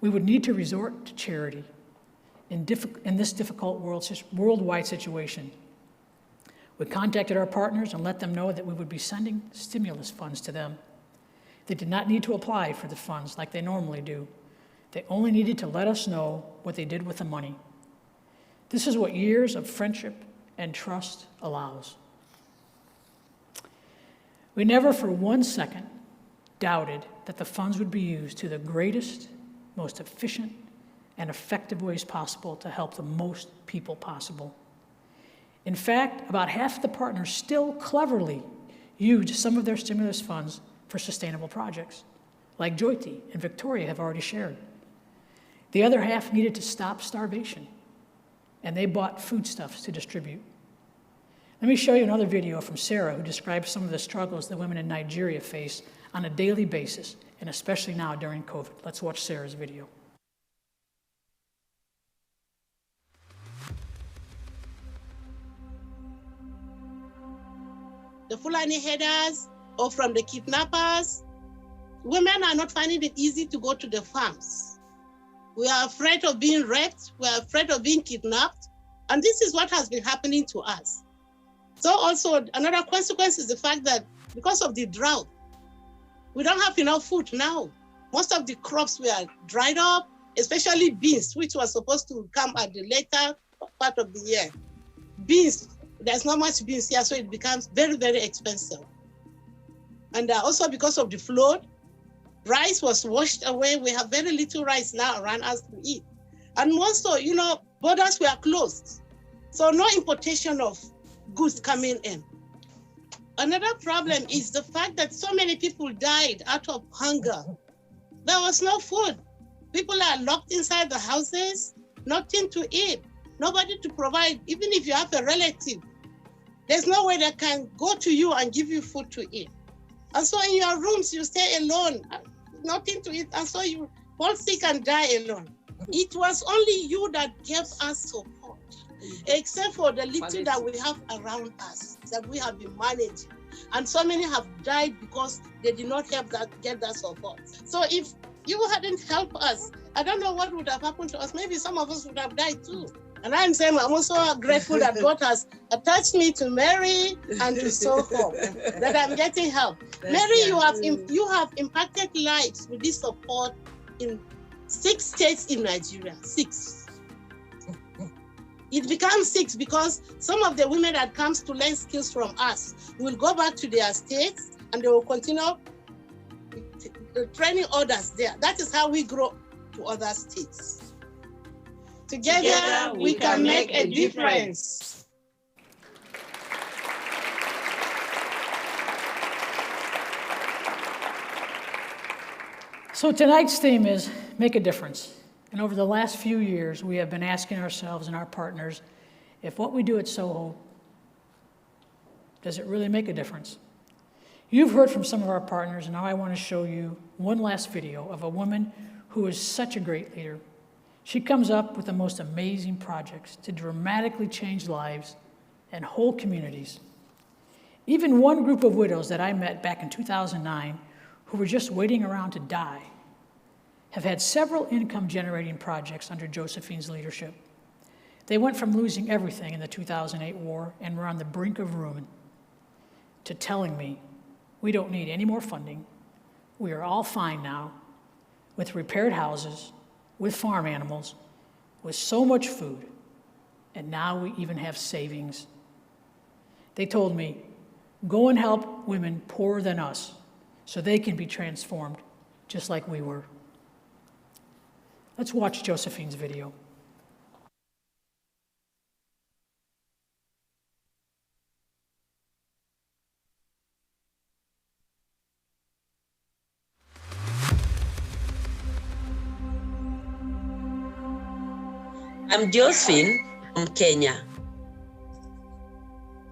We would need to resort to charity in this difficult worldwide situation. We contacted our partners and let them know that we would be sending stimulus funds to them. They did not need to apply for the funds like they normally do. They only needed to let us know what they did with the money. This is what years of friendship and trust allows. We never for 1 second doubted that the funds would be used to the greatest, most efficient, and effective ways possible to help the most people possible. In fact, about half of the partners still cleverly used some of their stimulus funds for sustainable projects, like Jyoti and Victoria have already shared. The other half needed to stop starvation, and they bought foodstuffs to distribute. Let me show you another video from Sarah, who describes some of the struggles that women in Nigeria face on a daily basis, and especially now during COVID. Let's watch Sarah's video. The Fulani headers or from the kidnappers, women are not finding it easy to go to the farms. We are afraid of being raped, we are afraid of being kidnapped, and this is what has been happening to us. So also another consequence is the fact that because of the drought, we don't have enough food now. Most of the crops were dried up, especially beans, which was supposed to come at the later part of the year. Beans, there's not much beans here, so it becomes very, very expensive. And also because of the flood, rice was washed away. We have very little rice now around us to eat. And also, borders were closed. So no importation of goods coming in. Another problem is the fact that so many people died out of hunger. There was no food. People are locked inside the houses, nothing to eat, nobody to provide. Even if you have a relative, there's no way they can go to you and give you food to eat. And so in your rooms, you stay alone, nothing to eat, and so you fall sick and die alone. It was only you that gave us support, except for the little that we have around us, that we have been managing. And so many have died because they did not get that support. So if you hadn't helped us, I don't know what would have happened to us. Maybe some of us would have died too. And I'm saying I'm also grateful that God has attached me to Mary and to SowHope, that I'm getting help. Mary, you have impacted lives with this support in 6 states in Nigeria, 6. It becomes 6 because some of the women that comes to learn skills from us will go back to their states and they will continue training others there. That is how we grow to other states. Together, we can make a difference. So tonight's theme is Make a Difference. And over the last few years, we have been asking ourselves and our partners, if what we do at SowHope, does it really make a difference? You've heard from some of our partners, and now I want to show you one last video of a woman who is such a great leader. She comes up with the most amazing projects to dramatically change lives and whole communities. Even one group of widows that I met back in 2009 who were just waiting around to die have had several income-generating projects under Josephine's leadership. They went from losing everything in the 2008 war and were on the brink of ruin to telling me, we don't need any more funding, we are all fine now, with repaired houses, with farm animals, with so much food, and now we even have savings. They told me, go and help women poorer than us so they can be transformed just like we were. Let's watch Josephine's video. I'm Josephine from Kenya,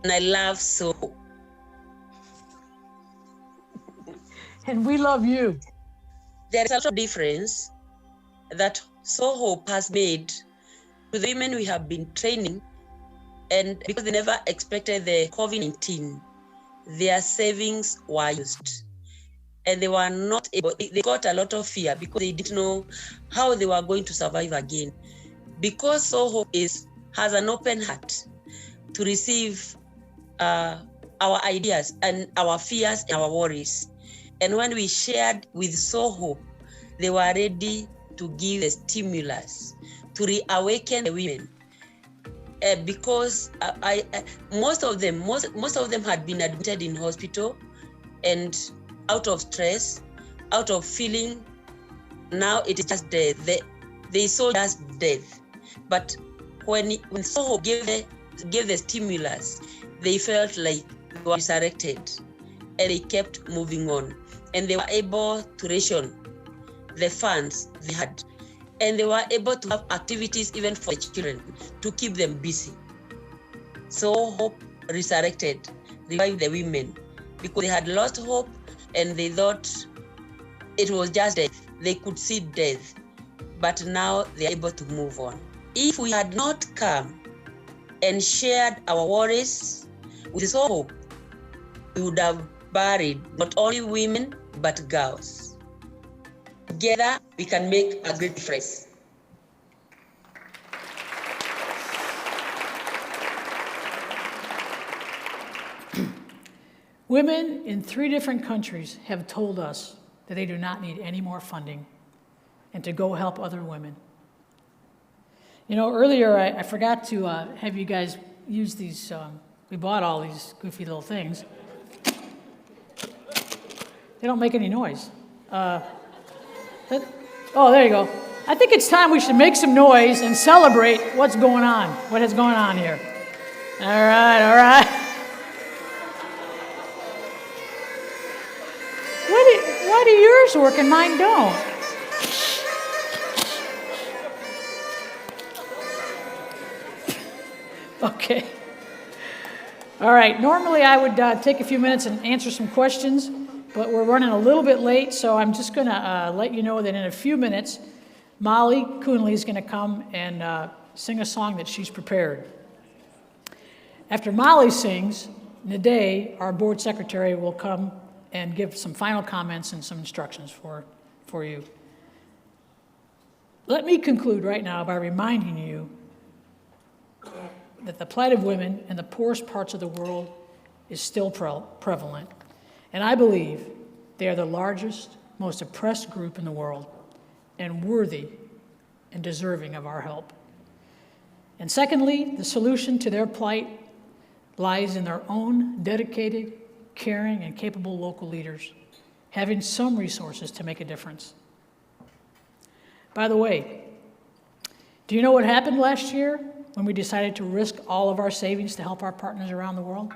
and I love SowHope. And we love you. There is a lot of difference that SowHope has made to the women we have been training, and because they never expected the COVID-19, their savings were used. And they were not able, they got a lot of fear because they didn't know how they were going to survive again. Because SowHope has an open heart to receive our ideas and our fears and our worries. And when we shared with SowHope, they were ready to give the stimulus to reawaken the women. Because most of them had been admitted in hospital and out of stress, out of feeling, now it is just death. They saw just death. But when SowHope gave the stimulus, they felt like they were resurrected, and they kept moving on. And they were able to ration the funds they had. And they were able to have activities even for the children to keep them busy. SowHope resurrected, revived the women because they had lost hope and they thought it was just death. They could see death, but now they're able to move on. If we had not come and shared our worries with SowHope, we would have buried not only women, but girls. Together, we can make a great difference. Women in 3 different countries have told us that they do not need any more funding and to go help other women. You know, earlier I forgot to have you guys use these, we bought all these goofy little things. They don't make any noise. Oh, there you go. I think it's time we should make some noise and celebrate what's going on, what is going on here. All right, all right. Why do yours work and mine don't? Okay. All right, normally I would take a few minutes and answer some questions, but we're running a little bit late, so I'm just going to let you know that in a few minutes, Molly Coonley is going to come and sing a song that she's prepared. After Molly sings, Nade, our board secretary, will come and give some final comments and some instructions for you. Let me conclude right now by reminding you that the plight of women in the poorest parts of the world is still prevalent. And I believe they are the largest, most oppressed group in the world and worthy and deserving of our help. And secondly, the solution to their plight lies in their own dedicated, caring, and capable local leaders having some resources to make a difference. By the way, do you know what happened last year when we decided to risk all of our savings to help our partners around the world?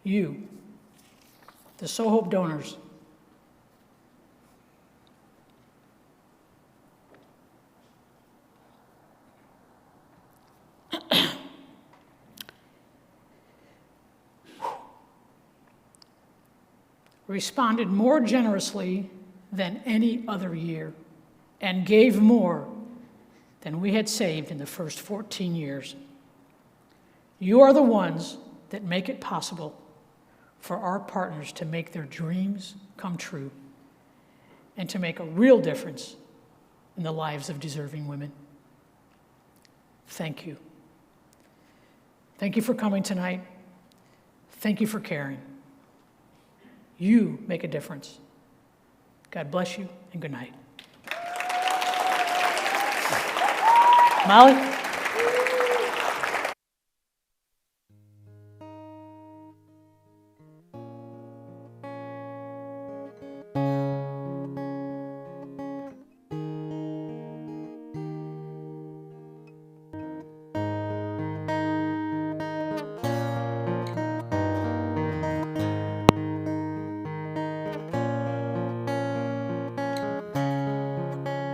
You, the SowHope donors, responded more generously than any other year and gave more than we had saved in the first 14 years. You are the ones that make it possible for our partners to make their dreams come true and to make a real difference in the lives of deserving women. Thank you. Thank you for coming tonight. Thank you for caring. You make a difference. God bless you, and good night. Molly?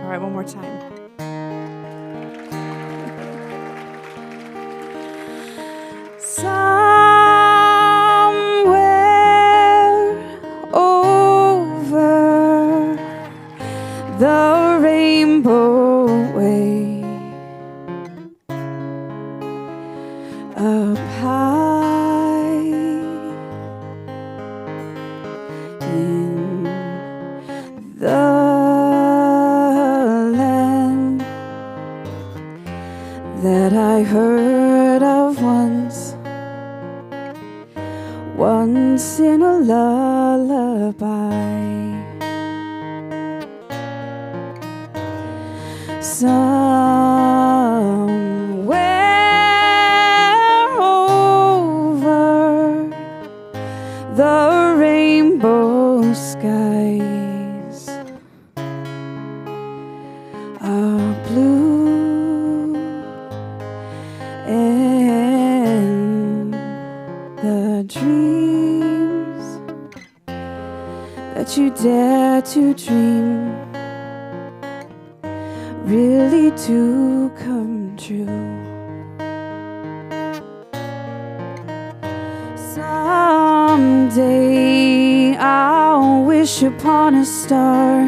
All right, one more time. Somewhere over the rainbow way, up high in the land that I heard of once in a lullaby. Somewhere over the rainbow skies are blue, and the dreams that you dare to dream really do come true. Someday I'll wish upon a star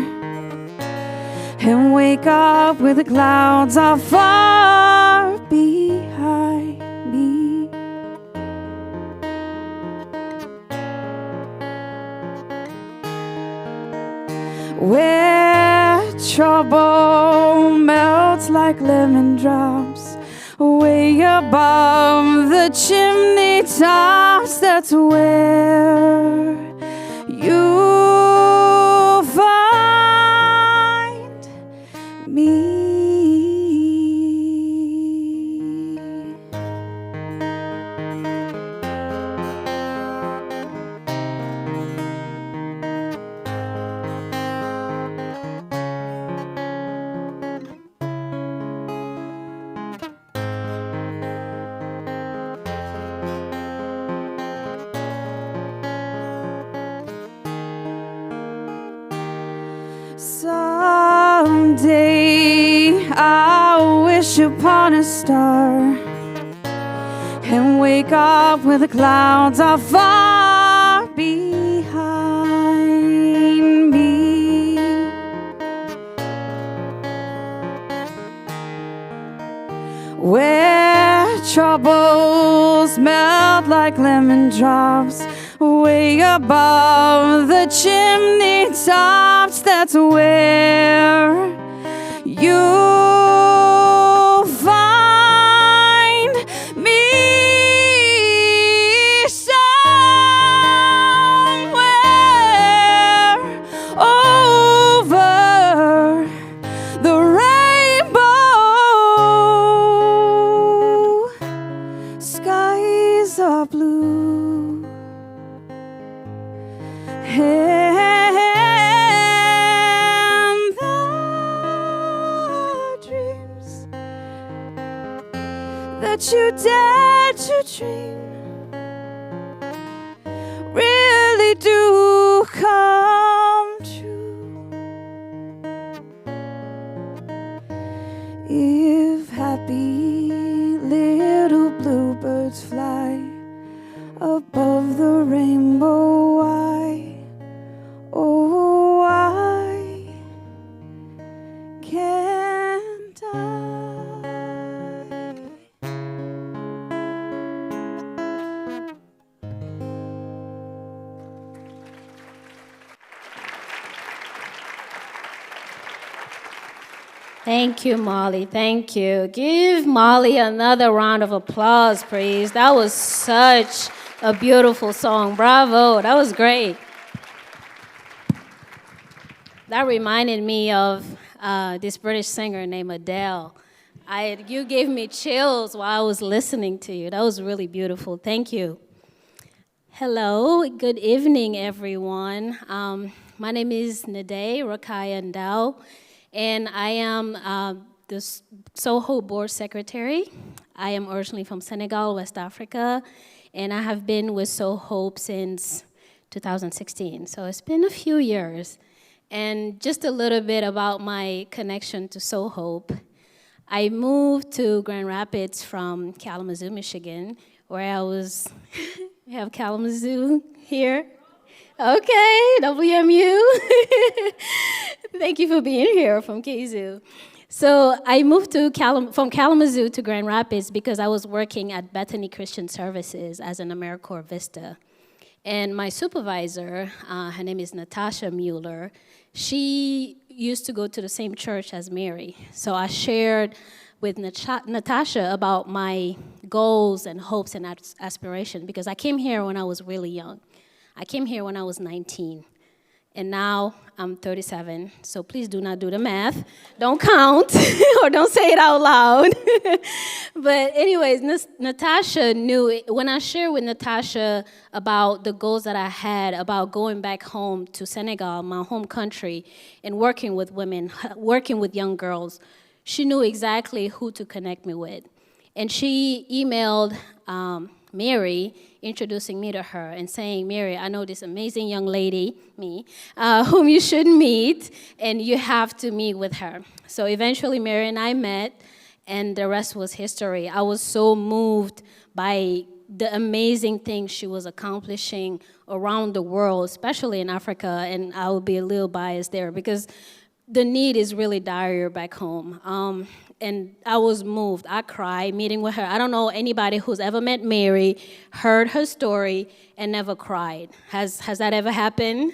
and wake up where the clouds are far behind me. Where trouble melts like lemon drops way above the chimney tops. That's where you'll find me. Someday I'll wish upon a star and wake up where the clouds are far behind me. Where troubles melt like lemon drops way above the chimney tops. That's where you'll find me. Somewhere over the rainbow, skies are blue, and the dreams that you dare to dream really do come true. If happy little bluebirds fly above the rainbow, why, oh, why can't I? Thank you, Molly. Thank you. Give Molly another round of applause, please. That was such a beautiful song. Bravo. That was great. That reminded me of this British singer named Adele. You gave me chills while I was listening to you. That was really beautiful. Thank you. Hello, good evening, everyone. My name is Nade Rakaya Ndao, and I am the SowHope Board Secretary. I am originally from Senegal, West Africa, and I have been with SowHope since 2016, so it's been a few years. And just a little bit about my connection to SowHope. I moved to Grand Rapids from Kalamazoo, Michigan, where I was, we have Kalamazoo here. Okay, WMU. Thank you for being here from KZoo. So I moved from Kalamazoo to Grand Rapids because I was working at Bethany Christian Services as an AmeriCorps Vista. And my supervisor, her name is Natasha Mueller, she used to go to the same church as Mary. So I shared with Natasha about my goals and hopes and aspirations because I came here when I was really young. I came here when I was 19. And now I'm 37, so please do not do the math. Don't count or don't say it out loud. But anyways, Natasha knew, when I shared with Natasha about the goals that I had about going back home to Senegal, my home country, and working with women, working with young girls, she knew exactly who to connect me with. And she emailed Mary, introducing me to her and saying, Mary, I know this amazing young lady, whom you should meet, and you have to meet with her. So eventually Mary and I met, and the rest was history. I was so moved by the amazing things she was accomplishing around the world, especially in Africa, and I will be a little biased there because the need is really dire back home. And I was moved. I cried meeting with her. I don't know anybody who's ever met Mary, heard her story, and never cried. Has that ever happened?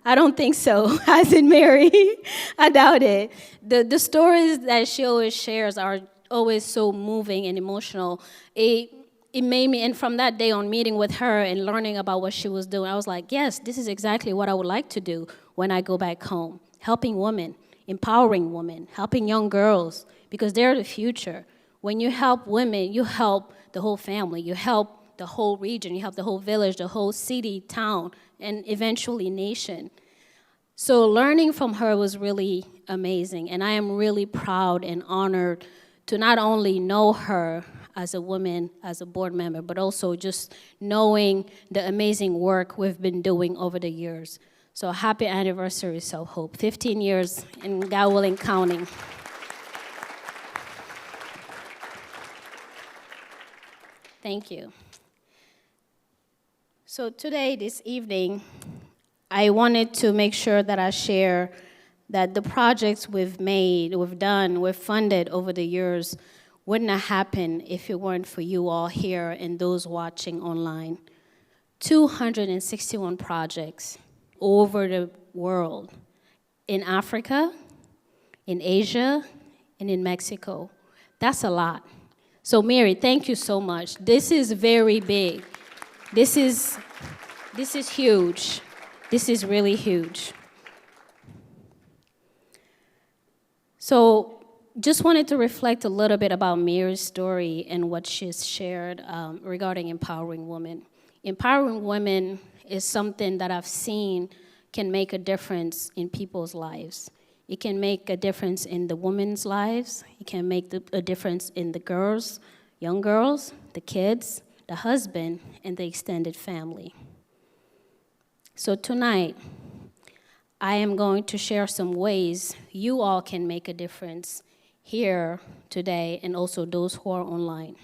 I don't think so. Has it, Mary? I doubt it. The stories that she always shares are always so moving and emotional. It made me, and from that day on, meeting with her and learning about what she was doing, I was like, yes, this is exactly what I would like to do when I go back home. Helping women, empowering women, helping young girls, because they're the future. When you help women, you help the whole family, you help the whole region, you help the whole village, the whole city, town, and eventually nation. So learning from her was really amazing, and I am really proud and honored to not only know her as a woman, as a board member, but also just knowing the amazing work we've been doing over the years. So happy anniversary, SowHope. 15 years in God willing counting. Thank you. So today, this evening, I wanted to make sure that I share that the projects we've made, we've done, we've funded over the years wouldn't have happened if it weren't for you all here and those watching online. 261 projects over the world, in Africa, in Asia, and in Mexico. That's a lot. So Mary, thank you so much. This is very big. This is huge. This is really huge. So just wanted to reflect a little bit about Mary's story and what she's shared regarding empowering women. Empowering women is something that I've seen can make a difference in people's lives. It can make a difference in the women's lives. It can make a difference in the girls, young girls, the kids, the husband, and the extended family. So tonight, I am going to share some ways you all can make a difference here today and also those who are online.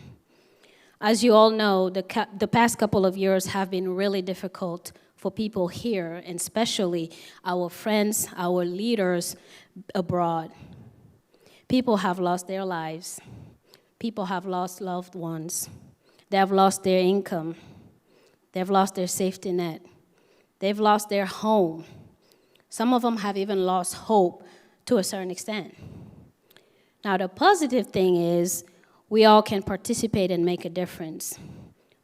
As you all know, the past couple of years have been really difficult for people here, and especially our friends, our leaders abroad. People have lost their lives. People have lost loved ones. They have lost their income. They've lost their safety net. They've lost their home. Some of them have even lost hope to a certain extent. Now, the positive thing is we all can participate and make a difference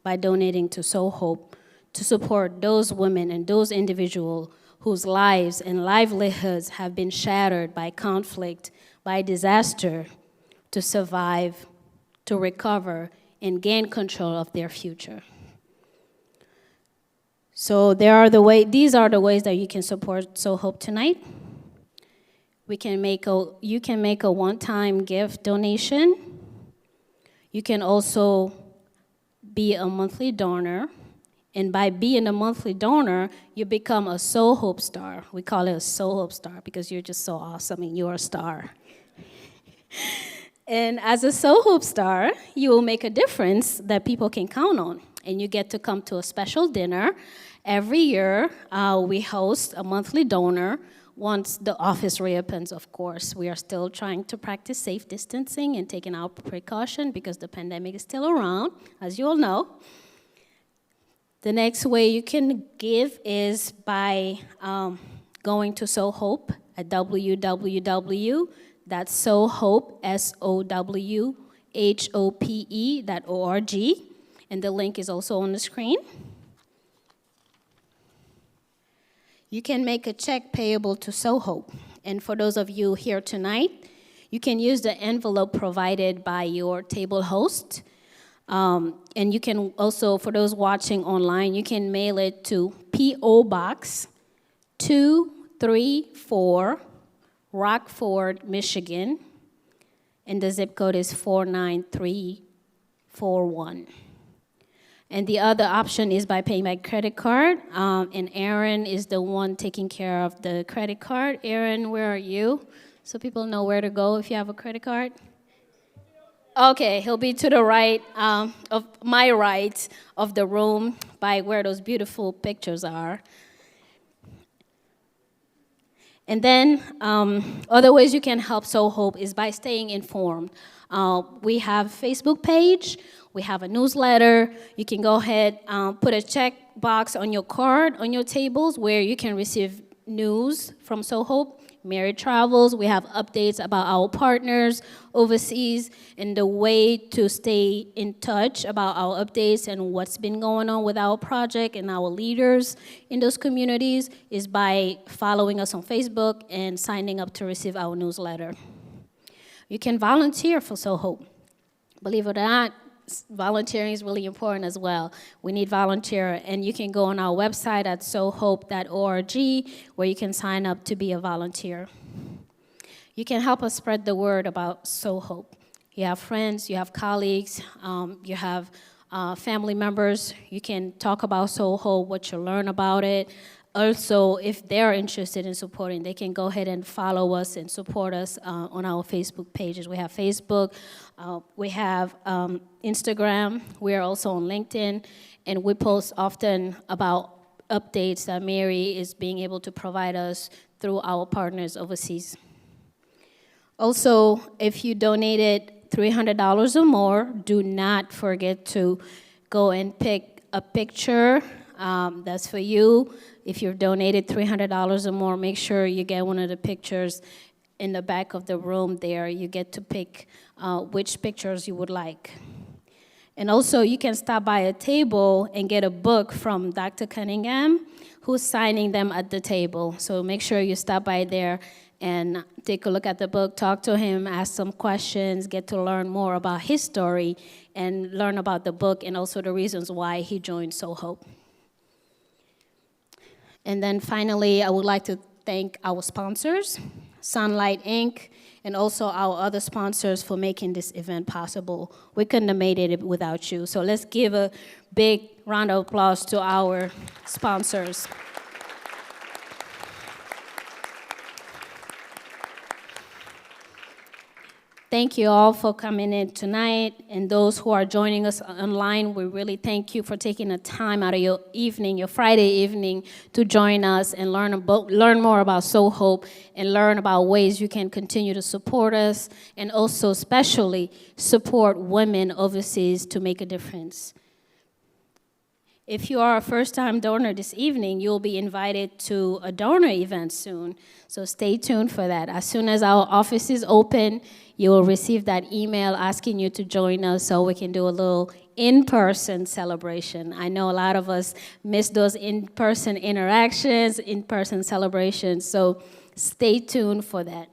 by donating to SowHope to support those women and those individuals whose lives and livelihoods have been shattered by conflict, by disaster, to survive, to recover, and gain control of their future. So these are the ways that you can support SowHope tonight. You can make a one-time gift donation. You can also be a monthly donor. And by being a monthly donor, you become a SowHope star. We call it a SowHope star because you're just so awesome and you're a star. And as a SowHope star, you will make a difference that people can count on. And you get to come to a special dinner. Every year, we host a monthly donor once the office reopens, of course. We are still trying to practice safe distancing and taking our precaution because the pandemic is still around, as you all know. The next way you can give is by going to SowHope at www.sowhope.org, and the link is also on the screen. You can make a check payable to SowHope. And for those of you here tonight, you can use the envelope provided by your table host. And you can also, for those watching online, you can mail it to P.O. Box 234, Rockford, Michigan. And the zip code is 49341. And the other option is by paying by credit card. And Aaron is the one taking care of the credit card. Aaron, where are you? So people know where to go if you have a credit card. Okay, he'll be to the right, of my right of the room by where those beautiful pictures are. And then other ways you can help SowHope is by staying informed. We have a Facebook page. We have a newsletter. You can go ahead, put a check box on your card, on your tables, where you can receive news from SowHope. Mary Travels, we have updates about our partners overseas, and the way to stay in touch about our updates and what's been going on with our project and our leaders in those communities is by following us on Facebook and signing up to receive our newsletter. You can volunteer for SowHope. Believe it or not, volunteering is really important as well. We need volunteers, and you can go on our website at sowhope.org where you can sign up to be a volunteer. You can help us spread the word about SowHope. You have friends, you have colleagues, you have family members. You can talk about SowHope, what you learn about it. Also, if they're interested in supporting, they can go ahead and follow us and support us on our Facebook pages. We have Facebook, we have Instagram, we're also on LinkedIn, and we post often about updates that Mary is being able to provide us through our partners overseas. Also, if you donated $300 or more, do not forget to go and pick a picture that's for you. If you've donated $300 or more, make sure you get one of the pictures in the back of the room there. You get to pick which pictures you would like. And also, you can stop by a table and get a book from Dr. Cunningham, who's signing them at the table. So make sure you stop by there and take a look at the book, talk to him, ask some questions, get to learn more about his story, and learn about the book and also the reasons why he joined SowHope. And then finally, I would like to thank our sponsors, Sunlight Inc., and also our other sponsors for making this event possible. We couldn't have made it without you. So let's give a big round of applause to our sponsors. Thank you all for coming in tonight, and those who are joining us online, we really thank you for taking the time out of your evening, your Friday evening, to join us and learn more about SowHope and learn about ways you can continue to support us and also especially support women overseas to make a difference. If you are a first-time donor this evening, you'll be invited to a donor event soon. So stay tuned for that. As soon as our office is open, you will receive that email asking you to join us so we can do a little in-person celebration. I know a lot of us miss those in-person interactions, in-person celebrations, so stay tuned for that.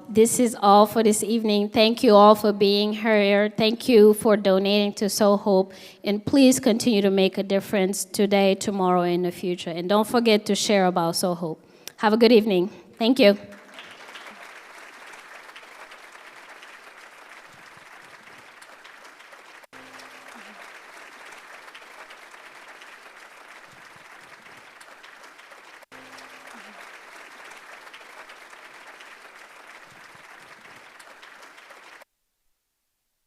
This is all for this evening. Thank you all for being here. Thank you for donating to SowHope. And please continue to make a difference today, tomorrow, and in the future. And don't forget to share about SowHope. Have a good evening. Thank you.